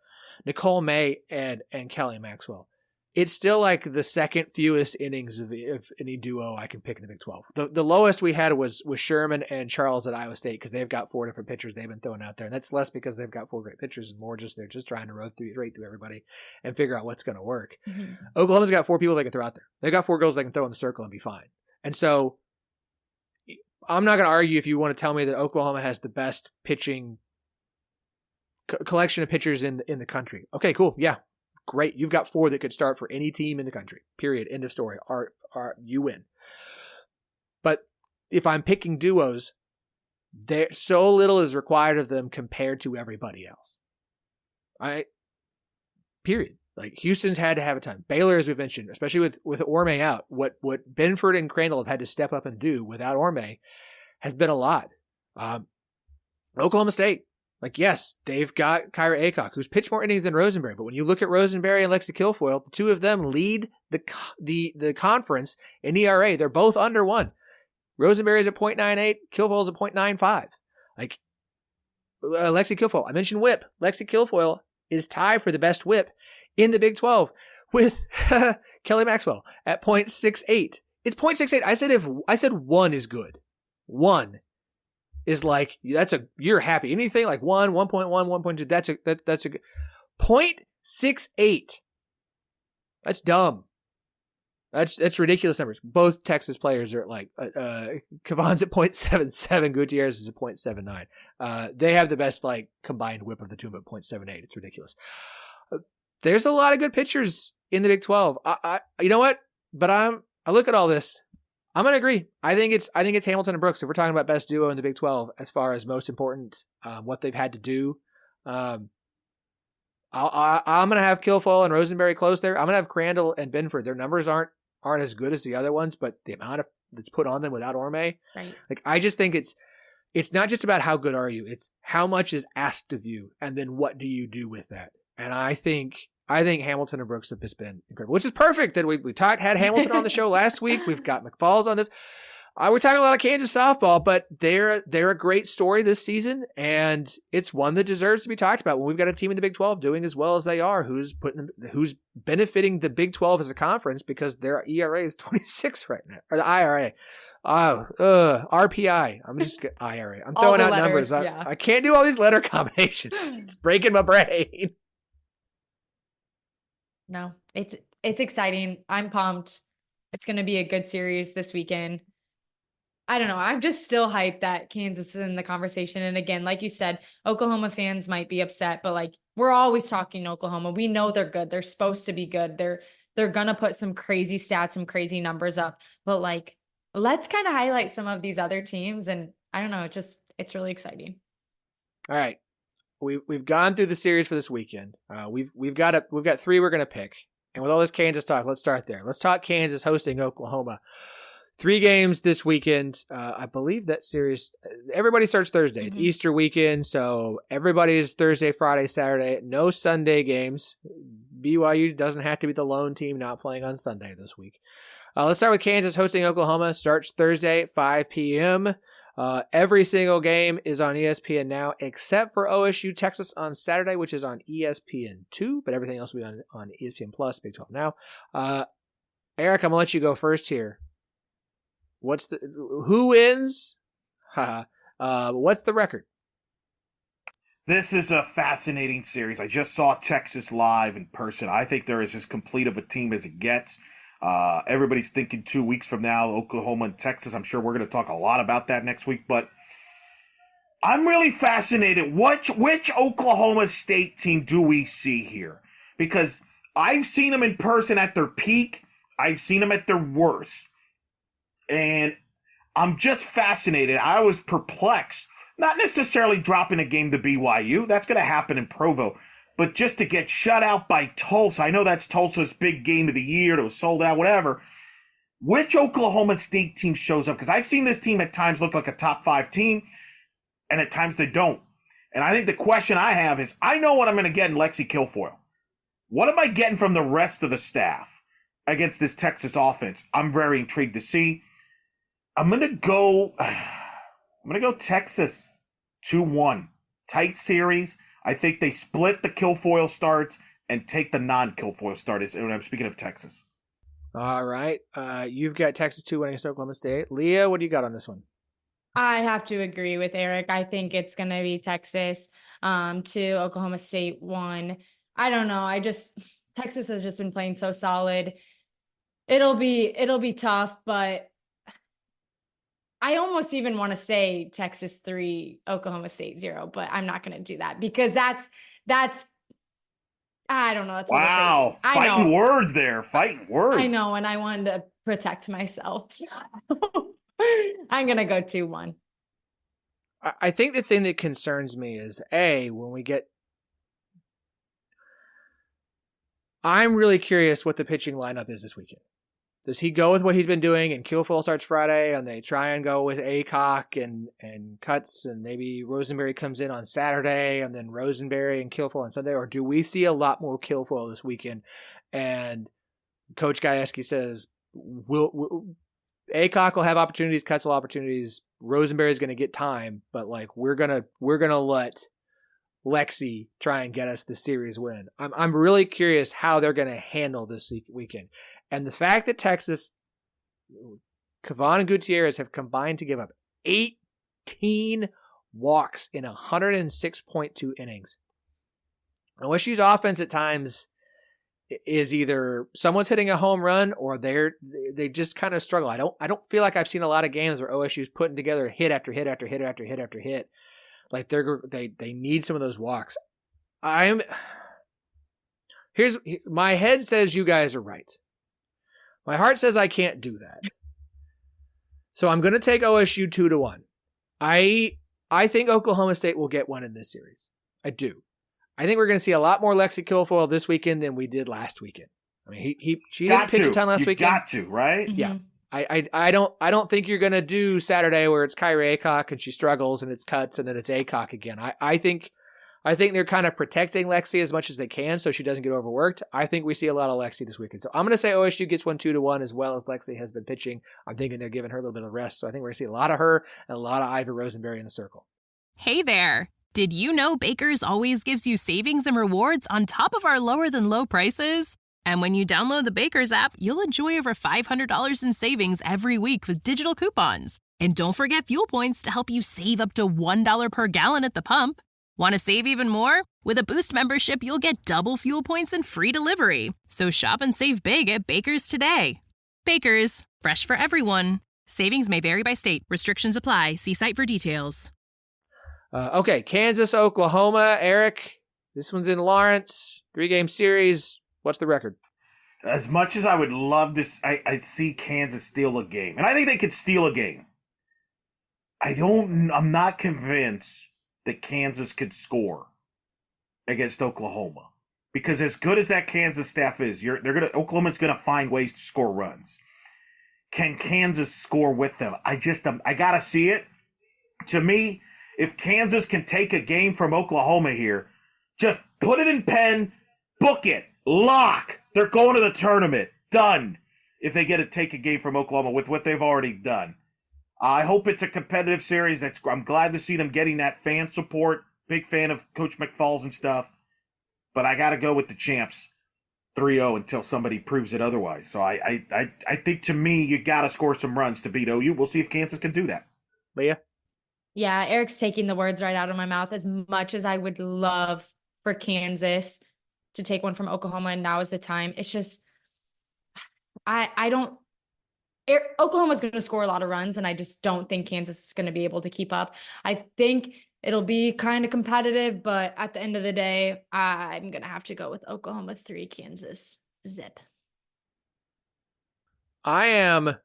Nicole May and Kelly Maxwell, it's still like the second fewest innings of any duo I can pick in the Big 12. The lowest we had was Sherman and Charles at Iowa State, because they've got 4 different pitchers they've been throwing out there. And that's less because they've got 4 great pitchers and more just they're just trying to rate through everybody and figure out what's going to work. Mm-hmm. Oklahoma's got 4 people they can throw out there. They've got 4 girls they can throw in the circle and be fine. And so I'm not going to argue if you want to tell me that Oklahoma has the best pitching collection of pitchers in the country. Okay, cool. Yeah. Great. You've got 4 that could start for any team in the country. Period. End of story. You win. But if I'm picking duos, there so little is required of them compared to everybody else. Period. Like Houston's had to have a time. Baylor, as we've mentioned, especially with Orme out, what Benford and Crandall have had to step up and do without Orme has been a lot. Oklahoma State. Like, yes, they've got Kyra Aycock, who's pitched more innings than Rosenberry. But when you look at Rosenberry and Lexi Kilfoyle, the 2 of them lead the conference in ERA. They're both under 1. Rosenberry's at .98, Kilfoyle's at .95. Like, Lexi Kilfoyle, I mentioned whip. Lexi Kilfoyle is tied for the best whip in the Big 12 with Kelly Maxwell at .68. It's .68. I said 1 is good. 1 is like, you're happy. Anything like 1, 1.1, 1.2, that's a good. 0.68. That's dumb. That's ridiculous numbers. Both Texas players are like, Kavon's at .77, Gutierrez is at .79. They have the best like combined whip of the 2, but .78. It's ridiculous. There's a lot of good pitchers in the Big 12. You know what? But I look at all this. I'm going to agree. I think it's Hamilton and Brooks. If we're talking about best duo in the Big 12, as far as most important, what they've had to do, I'm going to have Kilfoyle and Rosenberry close there. I'm going to have Crandall and Benford. Their numbers aren't as good as the other ones, but the amount of that's put on them without Orme, right? Like I just think it's not just about how good are you. It's how much is asked of you, and then what do you do with that? And I think Hamilton and Brooks have just been incredible, which is perfect that we had Hamilton on the show last week. We've got McFalls on this. We're talking a lot of Kansas softball, but they're a great story this season, and it's one that deserves to be talked about when we've got a team in the Big 12 doing as well as they are, who's benefiting the Big 12 as a conference because their ERA is 26 right now, or the IRA. RPI. I'm just IRA. I'm throwing out letters, numbers. I can't do all these letter combinations. It's breaking my brain. No, it's exciting. I'm pumped. It's going to be a good series this weekend. I don't know. I'm just still hyped that Kansas is in the conversation. And again, like you said, Oklahoma fans might be upset, but like we're always talking Oklahoma. We know they're good. They're supposed to be good. They're going to put some crazy stats, some crazy numbers up, but like, let's kind of highlight some of these other teams. And I don't know, it's really exciting. All right. We've gone through the series for this weekend. We've got 3 we're going to pick. And with all this Kansas talk, let's start there. Let's talk Kansas hosting Oklahoma. 3 games this weekend. I believe that series, everybody starts Thursday. Mm-hmm. It's Easter weekend, so everybody's Thursday, Friday, Saturday. No Sunday games. BYU doesn't have to be the lone team not playing on Sunday this week. Let's start with Kansas hosting Oklahoma. Starts Thursday at 5 p.m. Every single game is on ESPN now, except for OSU Texas on Saturday, which is on ESPN2, but everything else will be on ESPN Plus, Big 12 now. Eric, I'm going to let you go first here. Who wins? What's the record? This is a fascinating series. I just saw Texas live in person. I think they're as complete of a team as it gets. Everybody's thinking 2 weeks from now, Oklahoma and Texas. I'm sure we're going to talk a lot about that next week, but I'm really fascinated. Which Oklahoma State team do we see here? Because I've seen them in person at their peak. I've seen them at their worst. And I'm just fascinated. I was perplexed. Not necessarily dropping a game to BYU. That's going to happen in Provo. But just to get shut out by Tulsa. I know that's Tulsa's big game of the year. It was sold out, whatever. which Oklahoma State team shows up? Because I've seen this team at times look like a top 5 team, and at times they don't. And I think the question I have is, I know what I'm going to get in Lexi Kilfoyle. What am I getting from the rest of the staff against this Texas offense? I'm very intrigued to see. I'm going to go Texas 2-1. Tight series. I think they split the Kilfoyle starts and take the non-Kilfoyle starts. And I'm speaking of Texas. All right. You've got Texas 2 winning against Oklahoma State. Leah, what do you got on this one? I have to agree with Eric. I think it's going to be Texas 2, Oklahoma State 1. I don't know. Texas has just been playing so solid. It'll be tough, but I almost even want to say Texas 3, Oklahoma State 0, but I'm not going to do that because that's I don't know. That's wow. Fighting words there. Fighting words. I know. And I wanted to protect myself. So I'm going to go 2-1. I think the thing that concerns me is when we get, I'm really curious what the pitching lineup is this weekend. Does he go with what he's been doing and Kilfoyle starts Friday and they try and go with Aycock and Cutts and maybe Rosenberry comes in on Saturday and then Rosenberry and Kilfoyle on Sunday? Or do we see a lot more Kilfoyle this weekend? And Coach Gajewski says, Aycock will have opportunities, Cutts will have opportunities, Rosenberry is going to get time, but like we're gonna let Lexi try and get us the series win. I'm really curious how they're going to handle this weekend. And the fact that Texas, Cavan and Gutierrez have combined to give up 18 walks in 106.2 innings. OSU's offense at times is either someone's hitting a home run or they just kind of struggle. I don't feel like I've seen a lot of games where OSU's putting together hit after hit after hit after hit after hit. Like they need some of those walks. My head says you guys are right. My heart says I can't do that. So I'm going to take OSU 2-1. I think Oklahoma State will get one in this series. I do. I think we're going to see a lot more Lexi Kilfoyle this weekend than we did last weekend. I mean, she didn't pitch a ton last weekend. Got to, right? Yeah. I don't think you're going to do Saturday where it's Kyrie Aycock and she struggles and it's Cutts and then it's Aycock again. I think they're kind of protecting Lexi as much as they can so she doesn't get overworked. I think we see a lot of Lexi this weekend. So I'm going to say OSU gets 2-1 as well as Lexi has been pitching. I'm thinking they're giving her a little bit of rest. So I think we're going to see a lot of her and a lot of Ivy Rosenberry in the circle. Hey there. Did you know Baker's always gives you savings and rewards on top of our lower than low prices? And when you download the Baker's app, you'll enjoy over $500 in savings every week with digital coupons. And don't forget fuel points to help you save up to $1 per gallon at the pump. Want to save even more? With a Boost membership, you'll get double fuel points and free delivery. So shop and save big at Baker's today. Baker's, fresh for everyone. Savings may vary by state. Restrictions apply. See site for details. Okay, Kansas, Oklahoma. Eric, this one's in Lawrence. 3-game series. What's the record? As much as I would love this, I see Kansas steal a game. And I think they could steal a game. I'm not convinced that Kansas could score against Oklahoma. Because as good as that Kansas staff is, Oklahoma's gonna find ways to score runs. Can Kansas score with them? I gotta see it. To me, if Kansas can take a game from Oklahoma here, just put it in pen, book it, lock. They're going to the tournament. Done. If they get to take a game from Oklahoma with what they've already done. I hope it's a competitive series. I'm glad to see them getting that fan support. Big fan of Coach McFalls and stuff. But I got to go with the champs 3-0 until somebody proves it otherwise. So I think, to me, you got to score some runs to beat OU. We'll see if Kansas can do that. Leah? Yeah, Eric's taking the words right out of my mouth. As much as I would love for Kansas to take one from Oklahoma, and now is the time. It's just, Oklahoma's going to score a lot of runs, and I just don't think Kansas is going to be able to keep up. I think it'll be kind of competitive, but at the end of the day, I'm going to have to go with Oklahoma 3, Kansas zip. I am,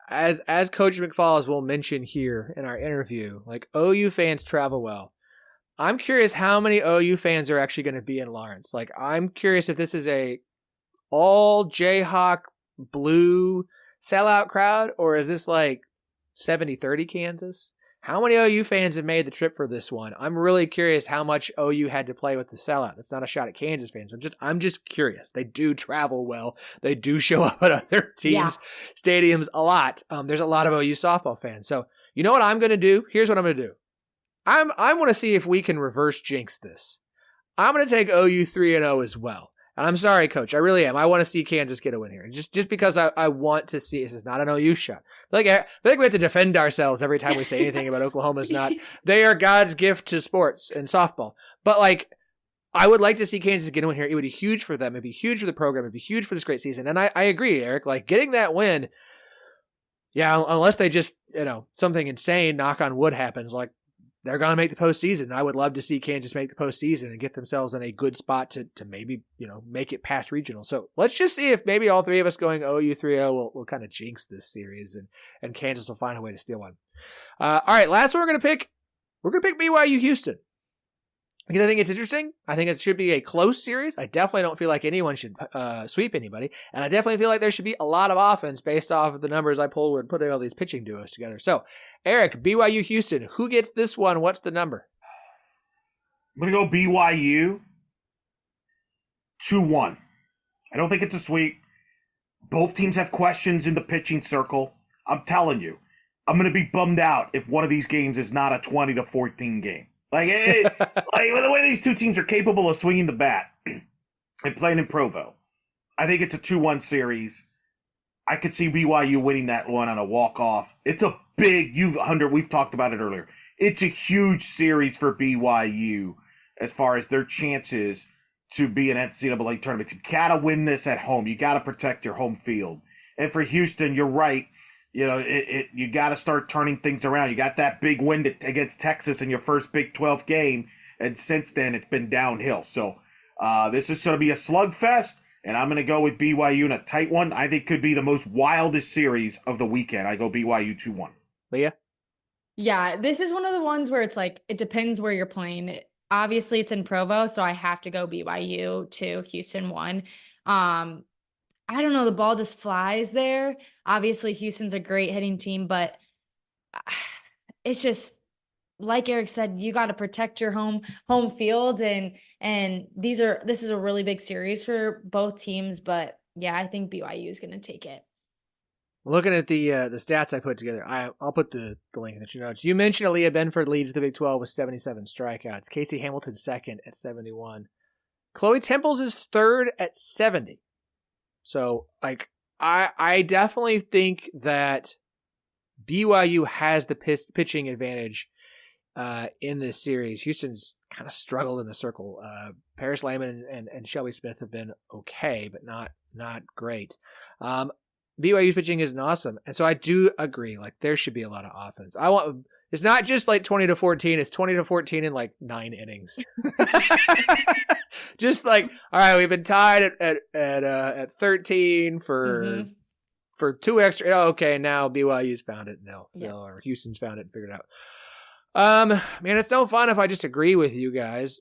as Coach McFalls will mention here in our interview, like OU fans travel well. I'm curious how many OU fans are actually going to be in Lawrence. Like, I'm curious if this is a all Jayhawk blue sellout crowd, or is this like 70-30 Kansas? How many OU fans have made the trip for this one? I'm really curious how much OU had to play with the sellout. That's not a shot at Kansas fans. I'm just curious. They do travel well. They do show up at other teams' stadiums a lot. There's a lot of OU softball fans. So you know what I'm going to do? Here's what I'm going to do. I want to see if we can reverse jinx this. I'm going to take OU 3-0 as well. And I'm sorry, Coach. I really am. I want to see Kansas get a win here. Just because I want to see. This is not an OU shot. I feel like we have to defend ourselves every time we say anything about Oklahoma's not. They are God's gift to sports and softball. But like, I would like to see Kansas get a win here. It would be huge for them. It'd be huge for the program. It'd be huge for this great season. And I agree, Eric. Like, getting that win, unless they just, something insane, knock on wood, happens, like, they're going to make the postseason. I would love to see Kansas make the postseason and get themselves in a good spot to maybe, make it past regional. So let's just see if maybe all three of us going OU 3-0 will kind of jinx this series and Kansas will find a way to steal one. All right, last one we're going to pick. We're going to pick BYU Houston. Because I think it's interesting. I think it should be a close series. I definitely don't feel like anyone should sweep anybody. And I definitely feel like there should be a lot of offense based off of the numbers I pulled when putting all these pitching duos together. So, Eric, BYU Houston, who gets this one? What's the number? I'm going to go BYU 2-1. I don't think it's a sweep. Both teams have questions in the pitching circle. I'm telling you, I'm going to be bummed out if one of these games is not a 20-14 game. Like the way these two teams are capable of swinging the bat and playing in Provo, I think it's a 2-1 series. I could see BYU winning that one on a walk-off. It's a big, we've talked about it earlier. It's a huge series for BYU as far as their chances to be an NCAA tournament. You got to win this at home. You got to protect your home field. And for Houston, you're right. You got to start turning things around. You got that big win against Texas in your first Big 12 game, and since then it's been downhill. So this is going to be a slugfest, and I'm going to go with BYU in a tight one. I think could be the most wildest series of the weekend. I go BYU 2-1. Leah? Yeah, this is one of the ones where it's like, it depends where you're playing. Obviously, it's in Provo, so I have to go BYU 2, Houston 1. I don't know. The ball just flies there. Obviously, Houston's a great hitting team, but it's just like Eric said, you got to protect your home field, and this is a really big series for both teams. But yeah, I think BYU is going to take it. Looking at the stats I put together, I'll put the link in the show notes. You mentioned Aaliyah Benford leads the Big 12 with 77 strikeouts. Casey Hamilton second at 71. Chloe Temples is third at 70. So, like, I definitely think that BYU has the pitching advantage in this series. Houston's kind of struggled in the circle. Paris Layman and Shelby Smith have been okay, but not great. BYU's pitching isn't awesome, and so I do agree. Like, there should be a lot of offense. It's not just like 20-14. It's 20-14 in like 9 innings. Just like, all right, we've been tied at 13 for 2 extra. Oh, okay, now BYU's found it. Or Houston's found it and figured it out. Man, it's no fun if I just agree with you guys.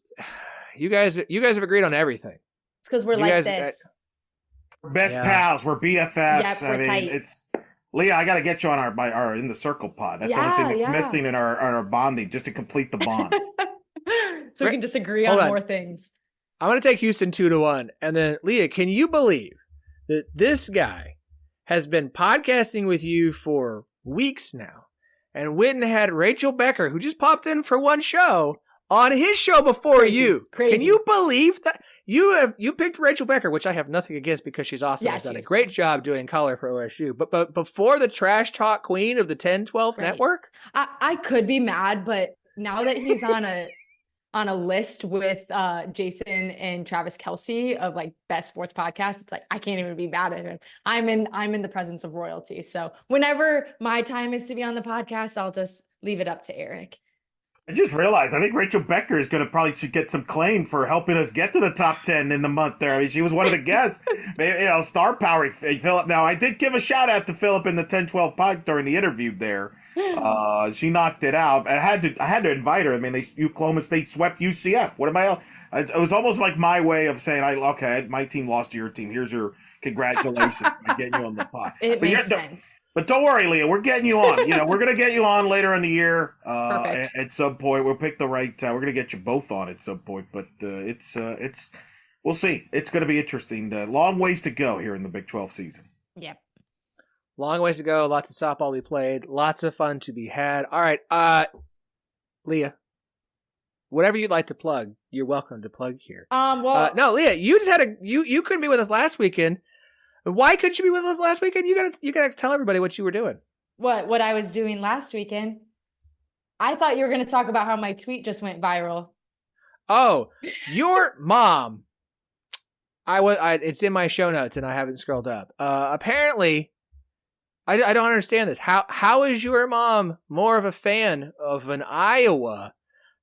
You guys have agreed on everything. It's because we're this. We're best pals. We're BFFs. Yep, we're tight. It's Leah. I got to get you on our in the circle pod. That's the only thing that's missing in our bonding, just to complete the bond. So we can disagree on more things. I'm going to take Houston 2-1. And then, Leah, can you believe that this guy has been podcasting with you for weeks now and went and had Rachel Becker, who just popped in for one show, on his show before you? Crazy. Can you believe that? You picked Rachel Becker, which I have nothing against because she's awesome. Has done a great job doing color for OSU. But before the trash talk queen of the 10-12 network? I could be mad, but now that he's on a list with Jason and Travis Kelce of like best sports podcasts, it's like I can't even be mad at him. I'm in the presence of royalty. So whenever my time is to be on the podcast, I'll just leave it up to Eric. I just realized I think Rachel Becker is going to probably should get some claim for helping us get to the top 10 in the month there. I mean, she was one of the guests. Star power. Philip. Now, I did give a shout out to Philip in the 10-12 pod during the interview there. She knocked it out. I had to invite her. I mean, Oklahoma State swept UCF. What am I? It was almost like my way of saying, my team lost to your team. Here's congratulations on getting you on the pod. It makes sense. But don't worry, Leah. We're getting you on. We're going to get you on later in the year. Perfect. At some point, we'll pick the right time. We're going to get you both on at some point. But it's we'll see. It's going to be interesting. Long ways to go here in the Big 12 season. Yep. Long ways to go. Lots of softball we played. Lots of fun to be had. All right, Leah. Whatever you'd like to plug, you're welcome to plug here. No, Leah, you just had you couldn't be with us last weekend. Why couldn't you be with us last weekend? You gotta tell everybody what you were doing. What I was doing last weekend? I thought you were going to talk about how my tweet just went viral. Oh, your mom. It's in my show notes and I haven't scrolled up. Apparently, I don't understand this. How is your mom more of a fan of an Iowa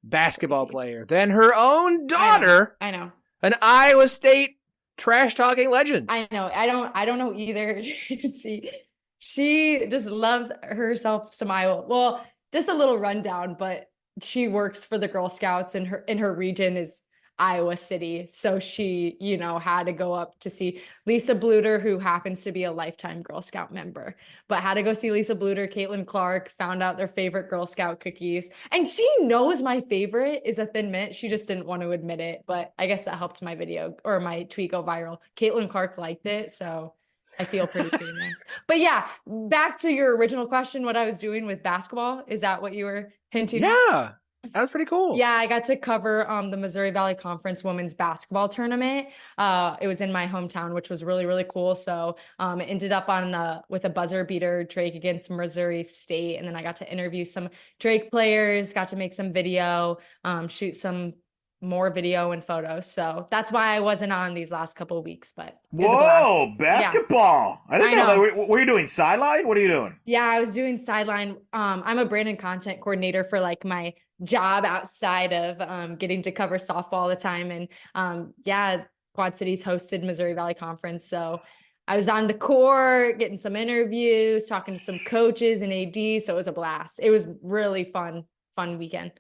basketball player than her own daughter? I know. An Iowa State trash talking legend. I know. I don't know either. She just loves herself some Iowa. Well, just a little rundown, but she works for the Girl Scouts and her region is Iowa City. So she, had to go up to see Lisa Bluter, who happens to be a lifetime Girl Scout member, but had to go see Lisa Bluter, Caitlin Clark, found out their favorite Girl Scout cookies. And she knows my favorite is a Thin Mint. She just didn't want to admit it, but I guess that helped my video or my tweet go viral. Caitlin Clark liked it. So I feel pretty famous. But yeah, back to your original question, what I was doing with basketball. Is that what you were hinting at? Yeah. That was pretty cool. Yeah, I got to cover the Missouri Valley Conference women's basketball tournament. It was in my hometown, which was really, really cool. So it ended up with a buzzer beater, Drake against Missouri State. And then I got to interview some Drake players, got to make some video, shoot some more video and photos. So that's why I wasn't on these last couple of weeks. But whoa, basketball. Yeah. I didn't know that. Were you doing sideline? What are you doing? Yeah, I was doing sideline. I'm a brand and content coordinator for my job outside of getting to cover softball all the time. And Quad Cities hosted Missouri Valley Conference. So I was on the court, getting some interviews, talking to some coaches and AD. So it was a blast. It was really fun weekend.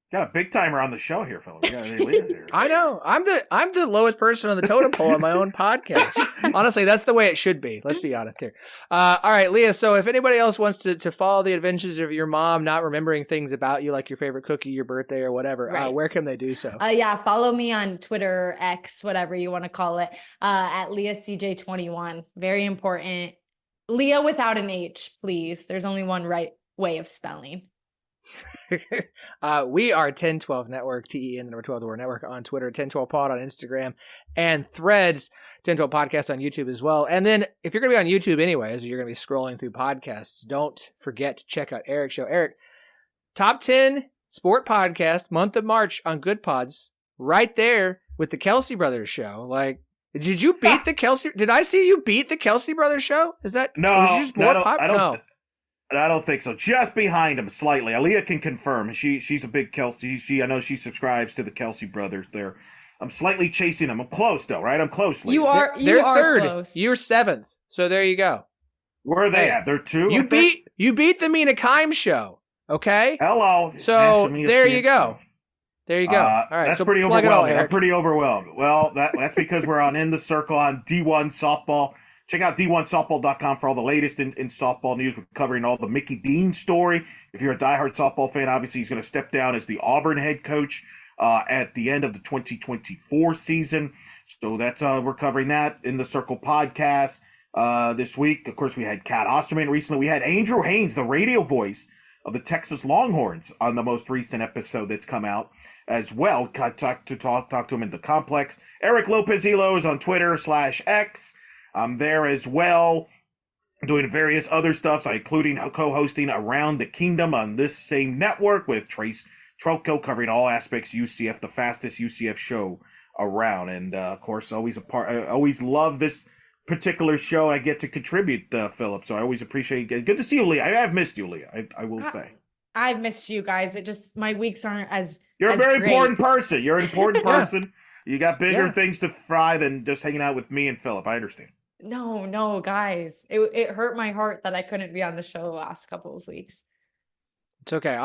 Got a big timer on the show here, fellas. Here. I know. I'm the lowest person on the totem pole on my own podcast. Honestly, that's the way it should be. Let's be honest here. All right, Leah. So if anybody else wants to follow the adventures of your mom not remembering things about you, like your favorite cookie, your birthday, or whatever, right. Where can they do so? Follow me on Twitter, X, whatever you want to call it, at LeahCJ21. Very important. Leah without an H, please. There's only one right way of spelling. We are 1012 Network, TEN, the number 12, the word network on Twitter, 1012 Pod on Instagram, and Threads, 1012 Podcast on YouTube as well. And then if you're going to be on YouTube anyways, you're going to be scrolling through podcasts, don't forget to check out Eric's show. Eric, top 10 sport podcast, month of March on Good Pods, right there with the Kelsey Brothers show. Did you beat the Kelsey? Did I see you beat the Kelsey Brothers show? Is that no? I don't think so. Just behind him slightly. Aaliyah can confirm. She's a big Kelsey. I know she subscribes to the Kelsey Brothers there. I'm slightly chasing them. I'm close though, right? I'm close. You are third. Close. You're seventh. So there you go. Where are they at? They're two. You beat the Mina Kimes show. Okay. Hello. So there you go. There you go. All right. That's so pretty overwhelming. I'm pretty overwhelmed. Well, that's because we're on In the Circle on D1 Softball. Check out D1Softball.com for all the latest in softball news. We're covering all the Mickey Dean story. If you're a diehard softball fan, obviously he's going to step down as the Auburn head coach at the end of the 2024 season. So that's we're covering that in the Circle podcast this week. Of course, we had Kat Osterman recently. We had Andrew Haynes, the radio voice of the Texas Longhorns, on the most recent episode that's come out as well. Talk to him in the complex. Eric Lopez-Elo is on Twitter /X. I'm there as well, doing various other stuff, including co-hosting Around the Kingdom on this same network with Trace Trelko, covering all aspects UCF, the fastest UCF show around. And, of course, I always love this particular show I get to contribute, Philip. So I always appreciate it. Good to see you, Leah. I have missed you, Leah, I will say. I've missed you guys. My weeks aren't as You're as a very great. important person. You're an important person. You got bigger things to fry than just hanging out with me and Philip. I understand. No, guys. It hurt my heart that I couldn't be on the show the last couple of weeks. It's okay.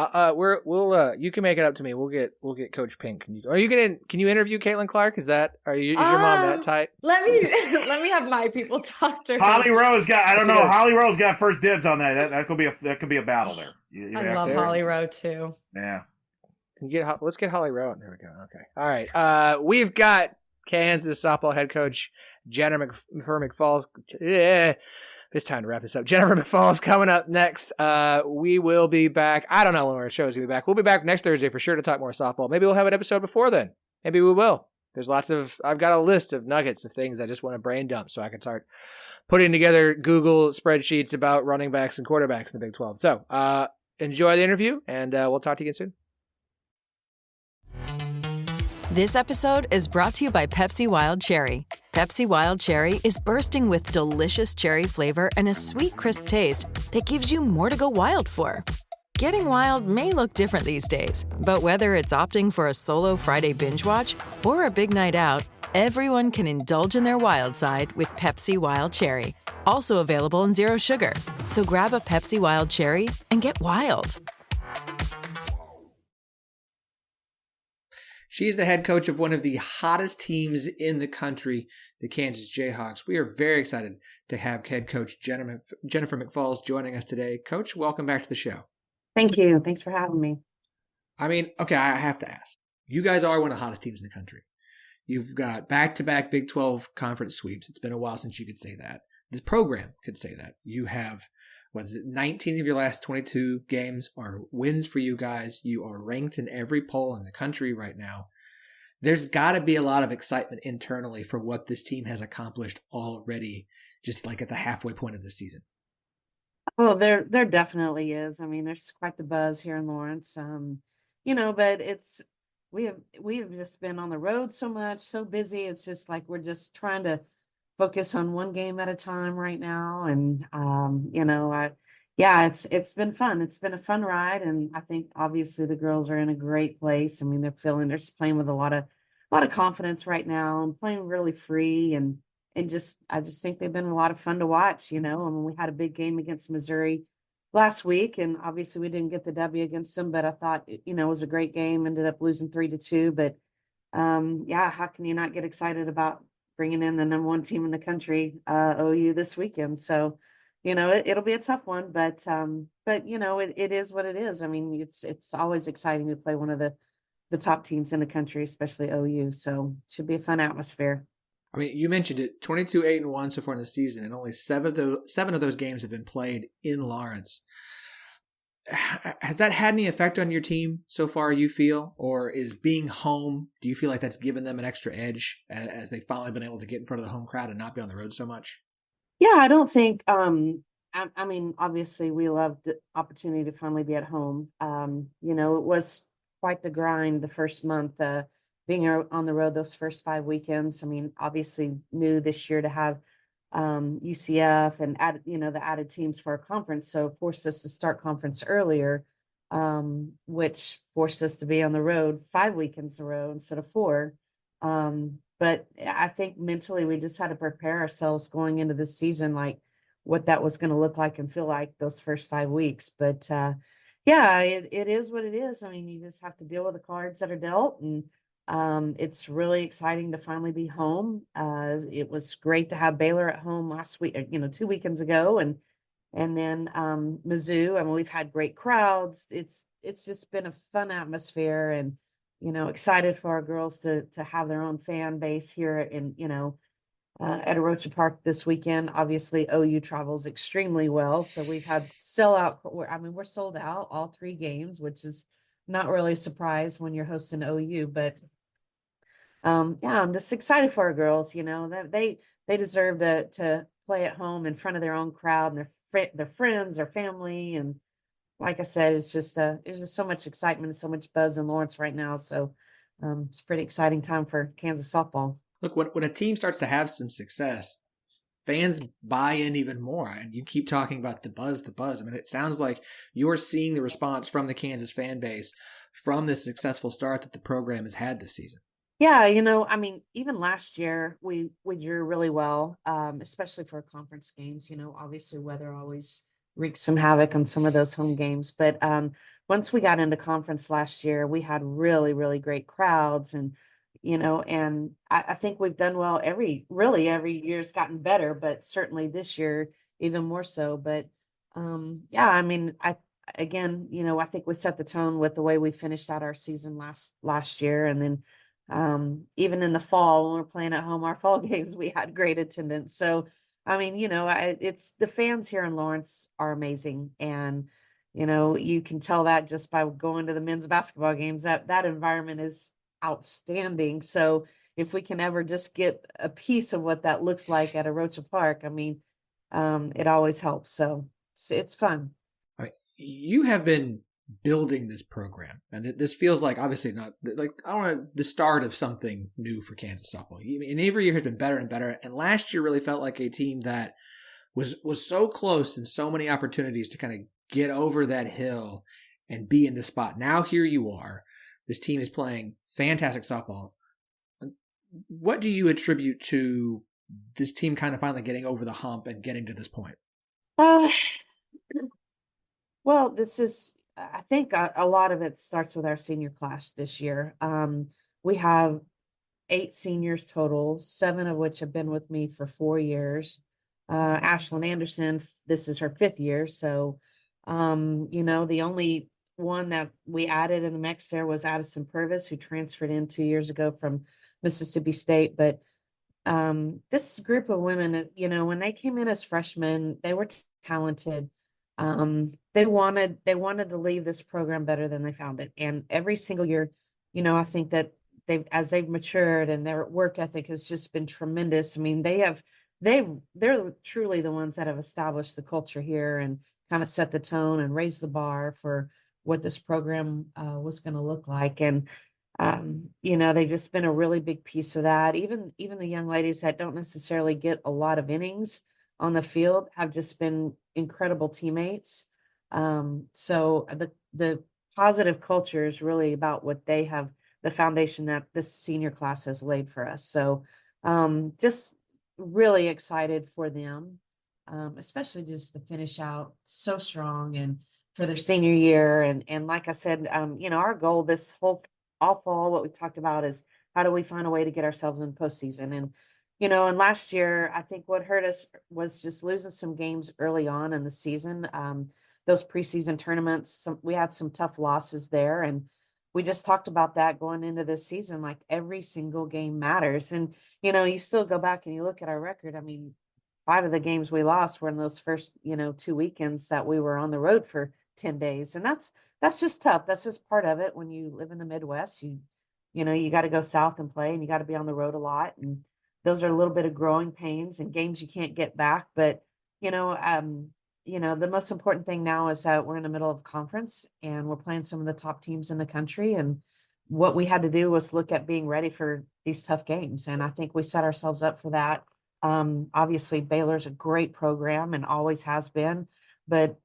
You can make it up to me. We'll get Coach Pink. Can you interview Caitlin Clark? Is your mom that tight? Let me have my people talk to her. Holly Rowe's got. I don't know. Holly Rowe's got first dibs on that. That could be a battle there. I love Holly Rowe too. Yeah. Let's get Holly Rowe. There we go. Okay. All right. We've got Kansas softball head coach Jennifer McFalls. It's time to wrap this up. Jennifer McFalls coming up next. We will be back. I don't know when our show is going to be back. We'll be back next Thursday for sure to talk more softball. Maybe we'll have an episode before then. Maybe we will. I've got a list of nuggets of things I just want to brain dump so I can start putting together Google spreadsheets about running backs and quarterbacks in the Big 12. So enjoy the interview, and we'll talk to you again soon. This episode is brought to you by Pepsi Wild Cherry. Pepsi Wild Cherry is bursting with delicious cherry flavor and a sweet, crisp taste that gives you more to go wild for. Getting wild may look different these days, but whether it's opting for a solo Friday binge watch or a big night out, everyone can indulge in their wild side with Pepsi Wild Cherry. Also available in Zero Sugar. So grab a Pepsi Wild Cherry and get wild. She's the head coach of one of the hottest teams in the country, the Kansas Jayhawks. We are very excited to have head coach Jennifer McFalls joining us today. Coach, welcome back to the show. Thank you. Thanks for having me. I mean, okay, I have to ask. You guys are one of the hottest teams in the country. You've got back-to-back Big 12 conference sweeps. It's been a while since you could say that. This program could say that. You have, 19 of your last 22 games are wins for you guys. You are ranked in every poll in the country right now. There's got to be a lot of excitement internally for what this team has accomplished already, just like at the halfway point of the season. Well, there definitely is. I mean, there's quite the buzz here in Lawrence. But we've just been on the road so much, so busy. It's just like we're just trying to focus on one game at a time right now. And it's been fun. It's been a fun ride, and I think obviously the girls are in a great place. I mean, they're playing with a lot of confidence right now and playing really free, and I just think they've been a lot of fun to watch. I mean, we had a big game against Missouri last week, and obviously we didn't get the W against them, but I thought it was a great game. Ended up losing 3-2, but how can you not get excited about bringing in the number one team in the country, OU, this weekend? So, it'll be a tough one, but it is what it is. I mean, it's always exciting to play one of the top teams in the country, especially OU. So it should be a fun atmosphere. I mean, you mentioned it, 22-8-1 so far in the season, and only seven of those games have been played in Lawrence. Has that had any effect on your team so far, you feel? Or is being home, do you feel like that's given them an extra edge as they've finally been able to get in front of the home crowd and not be on the road so much? Yeah, I don't think, I mean, obviously we love the opportunity to finally be at home. It was quite the grind the first month, being on the road those first 5 weekends. I mean, obviously new this year to have UCF and the added teams for our conference, so it forced us to start conference earlier, which forced us to be on the road 5 weekends in a row instead of 4. But I think mentally we just had to prepare ourselves going into this season, like what that was going to look like and feel like those first 5 weeks. But it is what it is. I mean, you just have to deal with the cards that are dealt, and it's really exciting to finally be home. It was great to have Baylor at home last week, 2 weekends ago, and then Mizzou. I mean, we've had great crowds. It's just been a fun atmosphere, and excited for our girls to have their own fan base here in at Arocha Park this weekend. Obviously, OU travels extremely well, so we've had sellout. I mean, we're sold out all 3 games, which is not really a surprise when you're hosting OU, but I'm just excited for our girls. They deserve to play at home in front of their own crowd and their friends, their family, and like I said, it's just there's just so much excitement and so much buzz in Lawrence right now. So it's a pretty exciting time for Kansas softball. Look, when a team starts to have some success, fans buy in even more. And you keep talking about the buzz. I mean, it sounds like you're seeing the response from the Kansas fan base from this successful start that the program has had this season. Yeah, I mean, even last year we drew really well, especially for conference games. Obviously weather always wreaked some havoc on some of those home games. But once we got into conference last year, we had really, really great crowds, and and I think we've done well every year's gotten better, but certainly this year even more so. But yeah, I mean, again, I think we set the tone with the way we finished out our season last year, and then even in the fall when we're playing at home, our fall games, we had great attendance. So I mean, it's the fans here in Lawrence are amazing, and you can tell that just by going to the men's basketball games, that environment is outstanding. So if we can ever just get a piece of what that looks like at Arocha Park, I mean, it always helps. So it's fun. All right. You have been building this program, and this feels like obviously not like I don't know the start of something new for Kansas softball. And every year has been better and better. And last year really felt like a team that was so close and so many opportunities to kind of get over that hill and be in this spot. Now here you are. This team is playing fantastic softball. What do you attribute to this team kind of finally getting over the hump and getting to this point? Well, this is, I think a lot of it starts with our senior class this year. We have 8 seniors total, 7 of which have been with me for 4 years. Ashlyn Anderson, this is her 5th year. So, the only one that we added in the mix there was Addison Purvis, who transferred in 2 years ago from Mississippi State. But this group of women, when they came in as freshmen, they were talented. They wanted to leave this program better than they found it. And every single year, I think that as they've matured and their work ethic has just been tremendous. I mean, they're truly the ones that have established the culture here and kind of set the tone and raised the bar for what this program was going to look like. And they've just been a really big piece of that. Even the young ladies that don't necessarily get a lot of innings on the field have just been incredible teammates. So the positive culture is really about what they have, the foundation that this senior class has laid for us. So just really excited for them, especially just to finish out so strong and for their senior year. And like I said, our goal this whole all fall, what we talked about is how do we find a way to get ourselves in postseason? And last year, I think what hurt us was just losing some games early on in the season. Those preseason tournaments, we had some tough losses there. And we just talked about that going into this season, like every single game matters. And, you still go back and you look at our record. I mean, 5 of the games we lost were in those first, 2 weekends that we were on the road for 10 days. And that's just tough. That's just part of it. When you live in the Midwest, you got to go south and play, and you got to be on the road a lot. And those are a little bit of growing pains and games you can't get back. But, the most important thing now is that we're in the middle of conference and we're playing some of the top teams in the country. And what we had to do was look at being ready for these tough games. And I think we set ourselves up for that. Obviously Baylor's a great program and always has been, but,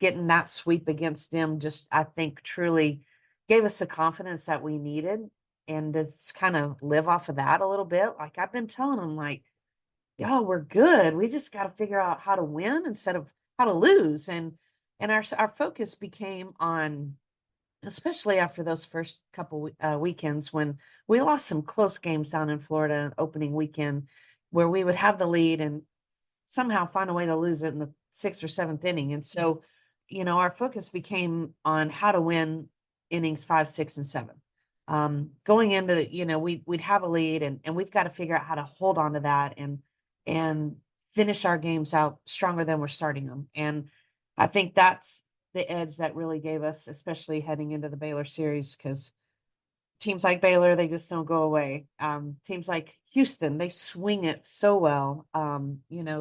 getting that sweep against them just, I think, truly gave us the confidence that we needed. And it's kind of live off of that a little bit. Like I've been telling them, like, y'all, we're good. We just got to figure out how to win instead of how to lose. And our focus became on, especially after those first couple weekends when we lost some close games down in Florida opening weekend, where we would have the lead and somehow find a way to lose it in the 6th or 7th inning. And so, our focus became on how to win innings 5, 6, and 7. Going into the, we'd have a lead and we've got to figure out how to hold on to that and finish our games out stronger than we're starting them. And I think that's the edge that really gave us, especially heading into the Baylor series, because teams like Baylor, they just don't go away. Teams like Houston, they swing it so well.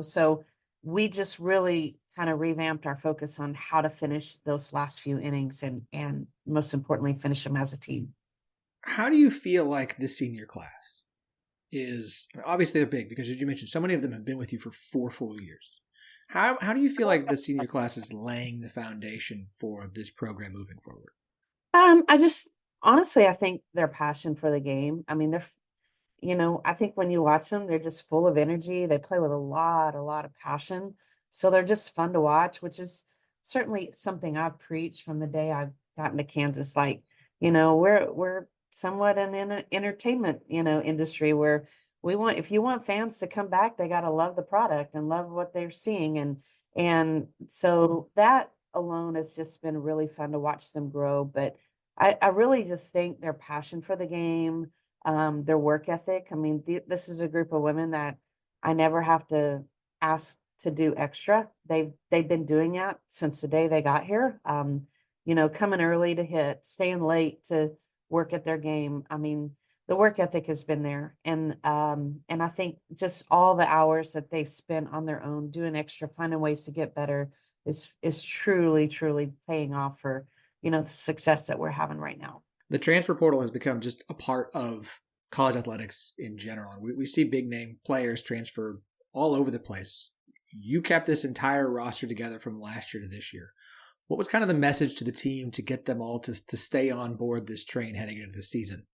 So we just really kind of revamped our focus on how to finish those last few innings and most importantly, finish them as a team. How do you feel like this senior class is? Obviously they're big because, as you mentioned, so many of them have been with you for 4 full years. How do you feel like the senior class is laying the foundation for this program moving forward? Honestly, I think their passion for the game. I mean, I think when you watch them, they're just full of energy. They play with a lot of passion. So they're just fun to watch, which is certainly something I've preached from the day I've gotten to Kansas. Like, we're somewhat an entertainment, industry where if you want fans to come back, they got to love the product and love what they're seeing. And so that alone has just been really fun to watch them grow. But I really just think their passion for the game, their work ethic. I mean, this is a group of women that I never have to ask to do extra. They've been doing that since the day they got here. Coming early to hit, staying late to work at their game. I mean, the work ethic has been there. And I think just all the hours that they've spent on their own doing extra, finding ways to get better is truly, truly paying off for, the success that we're having right now. The transfer portal has become just a part of college athletics in general. We see big name players transfer all over the place. You kept this entire roster together from last year to this year. What was kind of the message to the team to get them all to stay on board this train heading into the season?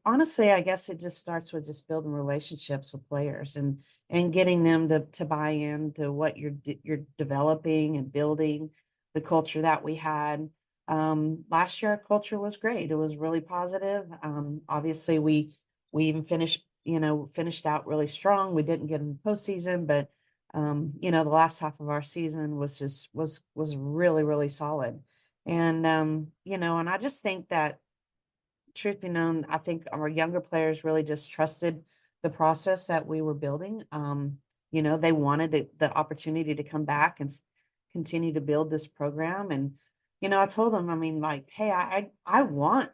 Honestly, I guess it just starts with just building relationships with players and getting them to buy into what you're developing and building, the culture that we had. Last year, our culture was great. It was really positive. Obviously, we even finished out really strong. We didn't get in the postseason, but the last half of our season was really, really solid. And and I just think that, truth be known, I think our younger players really just trusted the process that we were building. They wanted the opportunity to come back and continue to build this program. And, I told them, I mean, like, hey, I want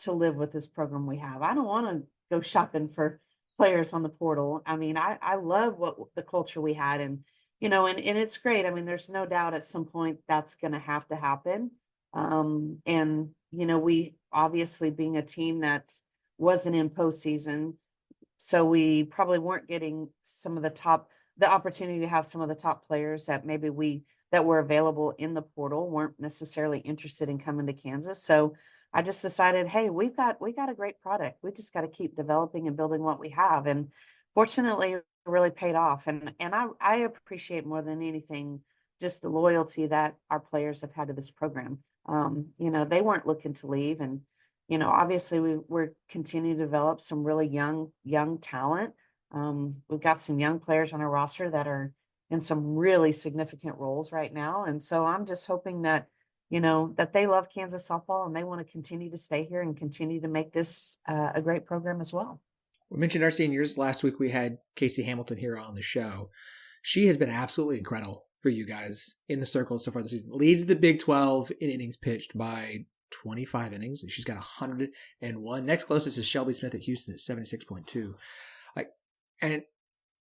to live with this program we have. I don't want to go shopping for players on the portal. I mean, I love what the culture we had, and and it's great. I mean, there's no doubt at some point that's going to have to happen. And we obviously, being a team that wasn't in postseason, so we probably weren't getting the opportunity to have some of the top players that maybe that were available in the portal weren't necessarily interested in coming to Kansas. So I just decided, hey, we got a great product. We just got to keep developing and building what we have. And fortunately, it really paid off. And I appreciate more than anything just the loyalty that our players have had to this program. They weren't looking to leave. And, obviously we're continuing to develop some really young talent. We've got some young players on our roster that are in some really significant roles right now. And so I'm just hoping that, that they love Kansas softball and they want to continue to stay here and continue to make this a great program as well. We mentioned our seniors. Last week we had Casey Hamilton here on the show. She has been absolutely incredible for you guys in the circle so far this season. Leads the Big 12 in innings pitched by 25 innings. She's got 101. Next closest is Shelby Smith at Houston at 76.2. And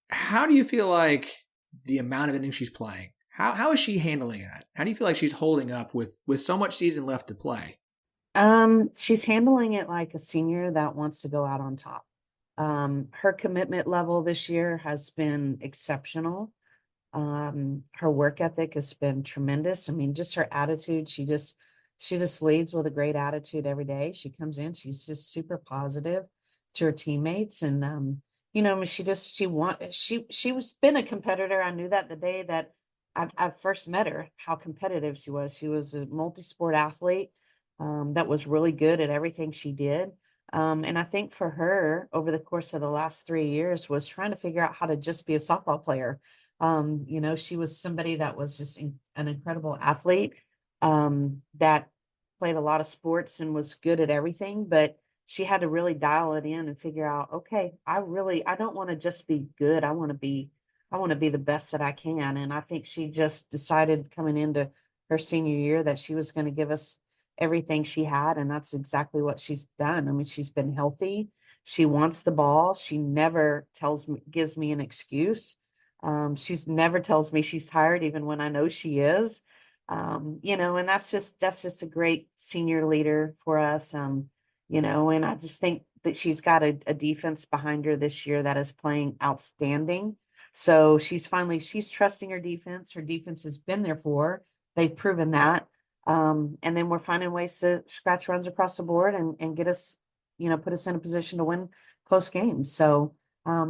how do you feel like the amount of innings she's playing, how is she handling that? How do you feel like she's holding up with so much season left to play? She's handling it like a senior that wants to go out on top. Her commitment level this year has been exceptional. Her work ethic has been tremendous. I mean, just her attitude, she just leads with a great attitude every day. She comes in, she's just super positive to her teammates. And, she was been a competitor. I knew that the day that I first met her, how competitive she was. She was a multi-sport athlete, that was really good at everything she did. And I think for her, over the course of the last 3 years, was trying to figure out how to just be a softball player. She was somebody that was just an incredible athlete, that played a lot of sports and was good at everything, but she had to really dial it in and figure out, okay, I don't want to just be good. I want to be the best that I can. And I think she just decided coming into her senior year that she was going to give us everything she had. And that's exactly what she's done. I mean, she's been healthy. She wants the ball. She never gives me an excuse. She's never tells me she's tired, even when I know she is. And that's just a great senior leader for us. And I just think that she's got a defense behind her this year that is playing outstanding. So she's trusting her defense. Her defense has been there for her. They've proven that. And then we're finding ways to scratch runs across the board and get us, put us in a position to win close games. So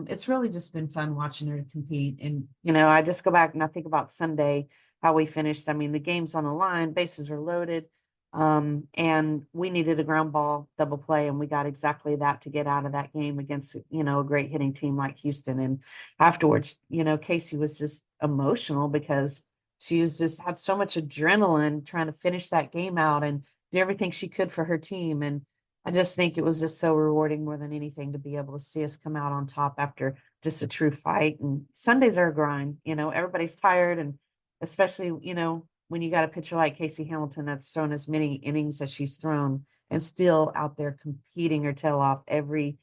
It's really just been fun watching her compete. And, you know, I just go back and I think about Sunday, how we finished. I mean, the game's on the line, bases are loaded. And we needed a ground ball double play, and we got exactly that to get out of that game against, you know, a great hitting team like Houston. And afterwards, you know, Casey was just emotional because she was just had so much adrenaline trying to finish that game out and do everything she could for her team. And I just think it was just so rewarding more than anything to be able to see us come out on top after just a true fight. And Sundays are a grind, you know, everybody's tired, and especially, you know, when you got a pitcher like Casey Hamilton that's thrown as many innings as she's thrown and still out there competing her tail off every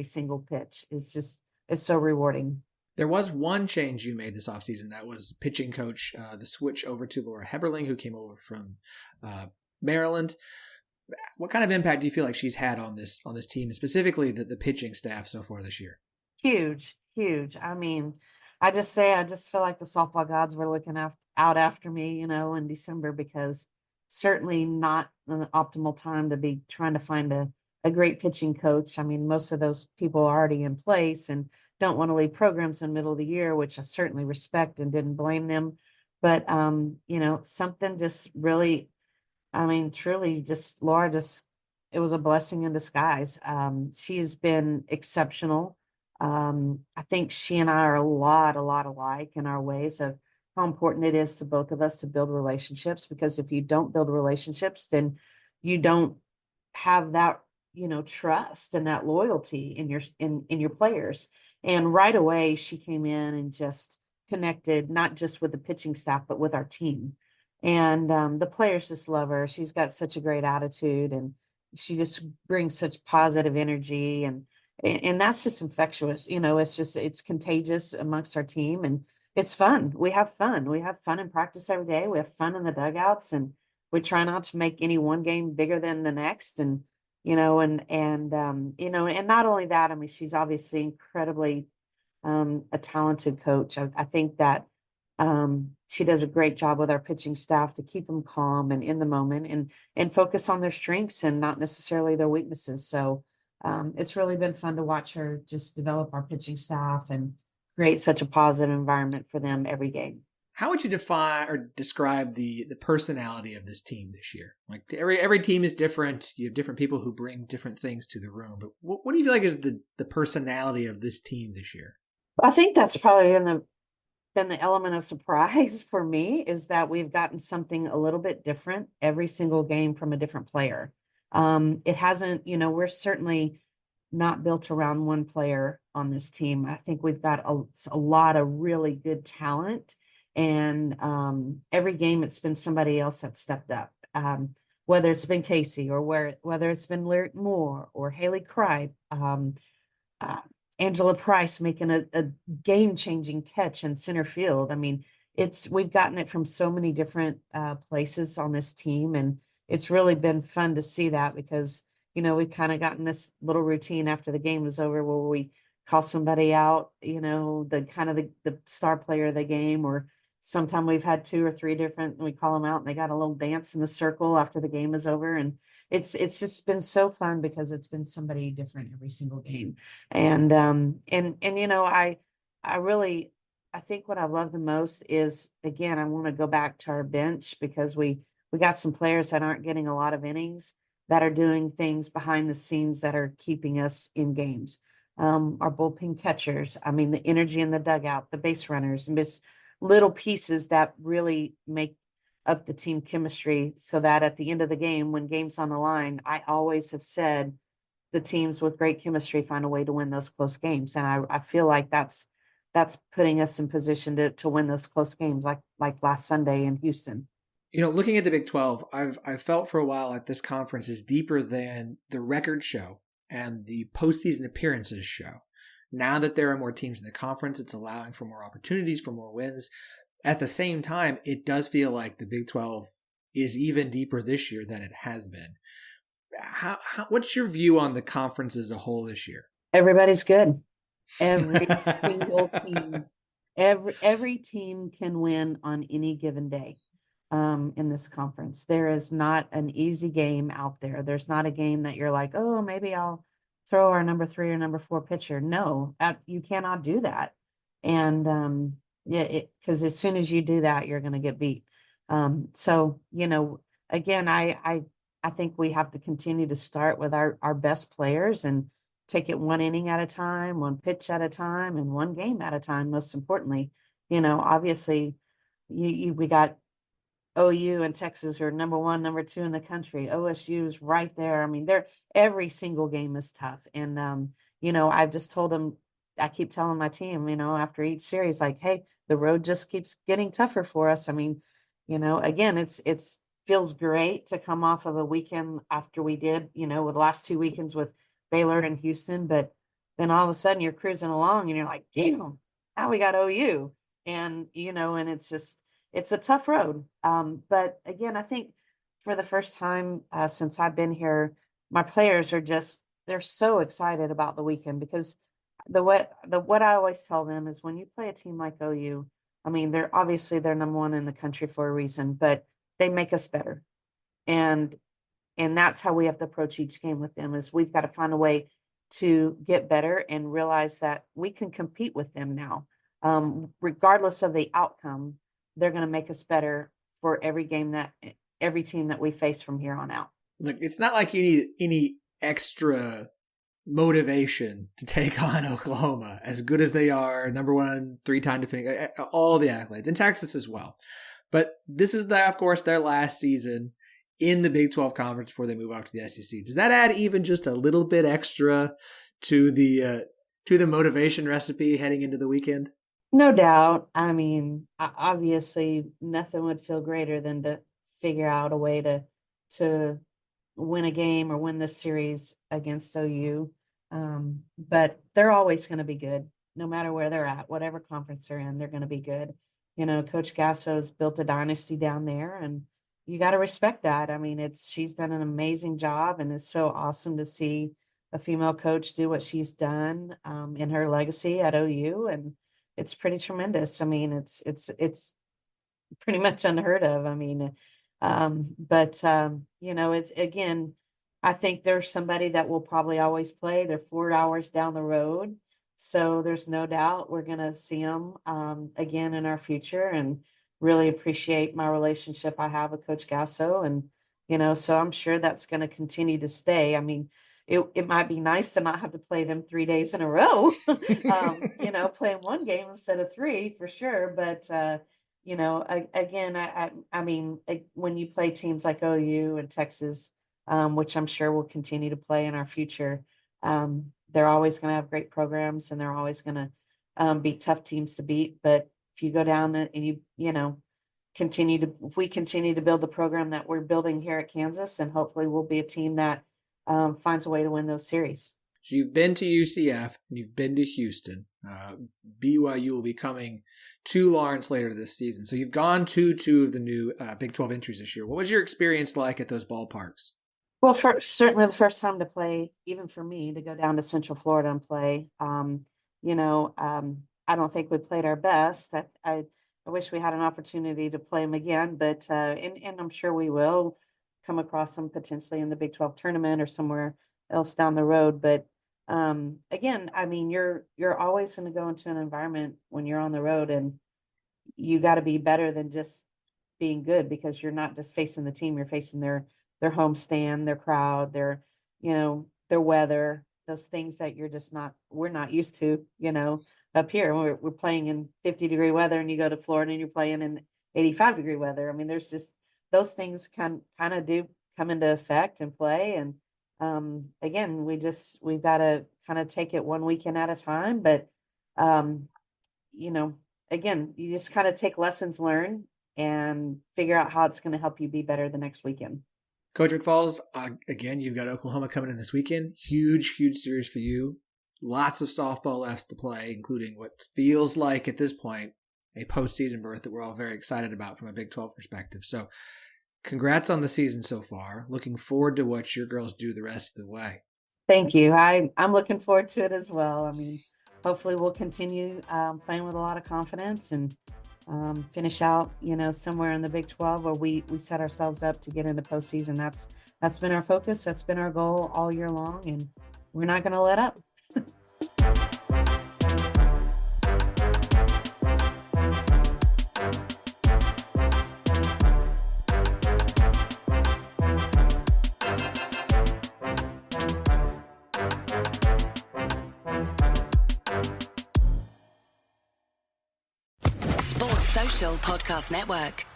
single pitch is just is so rewarding. There was one change you made this offseason. That was pitching coach, the switch over to Laura Heberling, who came over from Maryland. What kind of impact do you feel like she's had on this team, and specifically the pitching staff so far this year? Huge, huge. I mean, I just feel like the softball gods were looking out after me, you know, in December, because certainly not an optimal time to be trying to find a great pitching coach. I mean, most of those people are already in place and don't want to leave programs in the middle of the year, which I certainly respect and didn't blame them. But, you know, something just really, I mean, truly just Laura it was a blessing in disguise. She's been exceptional. I think she and I are a lot alike in our ways of how important it is to both of us to build relationships, because if you don't build relationships, then you don't have that, you know, trust and that loyalty in your players. And right away she came in and just connected, not just with the pitching staff, but with our team. And the players just love her. She's got such a great attitude, and she just brings such positive energy, and that's just infectious. You know, it's contagious amongst our team, and it's fun. We have fun. We have fun in practice every day. We have fun in the dugouts, and we try not to make any one game bigger than the next. And, you know, you know, and not only that, I mean, she's obviously incredibly a talented coach. I think that she does a great job with our pitching staff to keep them calm and in the moment, and focus on their strengths and not necessarily their weaknesses. So it's really been fun to watch her just develop our pitching staff and create such a positive environment for them every game. How would you define or describe the personality of this team this year? Like every team is different. You have different people who bring different things to the room. But what do you feel like is the personality of this team this year? I think that's probably been the element of surprise for me, is that we've gotten something a little bit different every single game from a different player. It hasn't, you know, we're certainly not built around one player on this team. I think we've got a lot of really good talent, and every game it's been somebody else that stepped up. Whether it's been Casey, or whether it's been Lyric Moore or Haley Kripe, Angela Price making a game-changing catch in center field. I mean, we've gotten it from so many different places on this team, and it's really been fun to see that, because, you know, we've kind of gotten this little routine after the game is over where we call somebody out, you know, the star player of the game, or sometime we've had 2 or 3 different, and we call them out and they got a little dance in the circle after the game is over. And it's just been so fun because it's been somebody different every single game. And you know, I think what I love the most is, again, I want to go back to our bench, because we got some players that aren't getting a lot of innings that are doing things behind the scenes that are keeping us in games. Our bullpen catchers, I mean, the energy in the dugout, the base runners, and just little pieces that really make up the team chemistry, so that at the end of the game, when game's on the line, I always have said the teams with great chemistry find a way to win those close games. And I feel like that's putting us in position to win those close games, like last Sunday in Houston. You know, looking at the Big 12, I've felt for a while that this conference is deeper than the record show and the postseason appearances show. Now that there are more teams in the conference, it's allowing for more opportunities, for more wins. At the same time, it does feel like the Big 12 is even deeper this year than it has been. What's your view on the conference as a whole this year? Everybody's good. Every single team, every team can win on any given day. In this conference, there is not an easy game out there. There's not a game that you're like, oh, maybe I'll throw our number 3 or number 4 pitcher. No, you cannot do that. And because as soon as you do that, you're going to get beat. So, again, I think we have to continue to start with our best players and take it one inning at a time, one pitch at a time, and one game at a time, most importantly. Obviously, we got OU and Texas are number 1, number 2 in the country. OSU's right there. I mean, every single game is tough. And, I've just told them, I keep telling my team, after each series, like, hey, the road just keeps getting tougher for us. I mean, again, it's feels great to come off of a weekend after we did, with the last 2 weekends with Baylor and Houston, but then all of a sudden you're cruising along and you're like, damn, now we got OU. And, and it's a tough road. But again, I think for the first time since I've been here, my players are they're so excited about the weekend because what I always tell them is when you play a team like OU, I mean, they're number 1 in the country for a reason, but they make us better. And that's how we have to approach each game with them is we've got to find a way to get better and realize that we can compete with them now. Regardless of the outcome, they're going to make us better for every team that we face from here on out. Look, it's not like you need any extra motivation to take on Oklahoma, as good as they are, number 1, 3-time defending, all the accolades, and Texas as well. But this is, of course, their last season in the Big 12 Conference before they move off to the SEC. Does that add even just a little bit extra to the motivation recipe heading into the weekend? No doubt. I mean, obviously, nothing would feel greater than to figure out a way to win a game or win this series against OU. But they're always going to be good, no matter where they're at, whatever conference they're in, they're going to be good. Coach Gasso's built a dynasty down there, and you got to respect that. I mean, she's done an amazing job, and it's so awesome to see a female coach do what she's done in her legacy at OU, and it's pretty tremendous. I mean, it's pretty much unheard of. I mean, it's again, I think there's somebody that will probably always play. They're 4 hours down the road. So there's no doubt we're going to see them again in our future, and really appreciate my relationship I have with Coach Gasso. And, so I'm sure that's going to continue to stay. I mean, it might be nice to not have to play them 3 days in a row, playing one game instead of 3 for sure. But, again, I mean, when you play teams like OU and Texas, which I'm sure will continue to play in our future, they're always going to have great programs, and they're always going to be tough teams to beat. But if you go down and if we continue to build the program that we're building here at Kansas, and hopefully we'll be a team that finds a way to win those series. So you've been to UCF and you've been to Houston. BYU will be coming to Lawrence later this season. So you've gone to 2 of the new Big 12 entries this year. What was your experience like at those ballparks? Well, certainly the first time to play, even for me, to go down to Central Florida and play, I don't think we played our best. I wish we had an opportunity to play them again, but and I'm sure we will come across them potentially in the Big 12 tournament or somewhere else down the road. But again, I mean, you're always going to go into an environment when you're on the road, and you got to be better than just being good, because you're not just facing the team, you're facing their home stand, their crowd, their weather, those things that we're not used to, up here. We're playing in 50-degree weather, and you go to Florida and you're playing in 85-degree weather. I mean, there's just those things kind of do come into effect and play. And again, we've got to kind of take it one weekend at a time. But, again, you just kind of take lessons learned and figure out how it's going to help you be better the next weekend. Coach McFalls, again, you've got Oklahoma coming in this weekend. Huge, huge series for you. Lots of softball left to play, including what feels like, at this point, a postseason berth that we're all very excited about from a Big 12 perspective. So congrats on the season so far. Looking forward to what your girls do the rest of the way. Thank you. I'm looking forward to it as well. I mean, hopefully we'll continue playing with a lot of confidence and finish out, somewhere in the Big 12 where we set ourselves up to get into postseason. That's been our focus. That's been our goal all year long. And, we're not going to let up. Sports Social Podcast Network.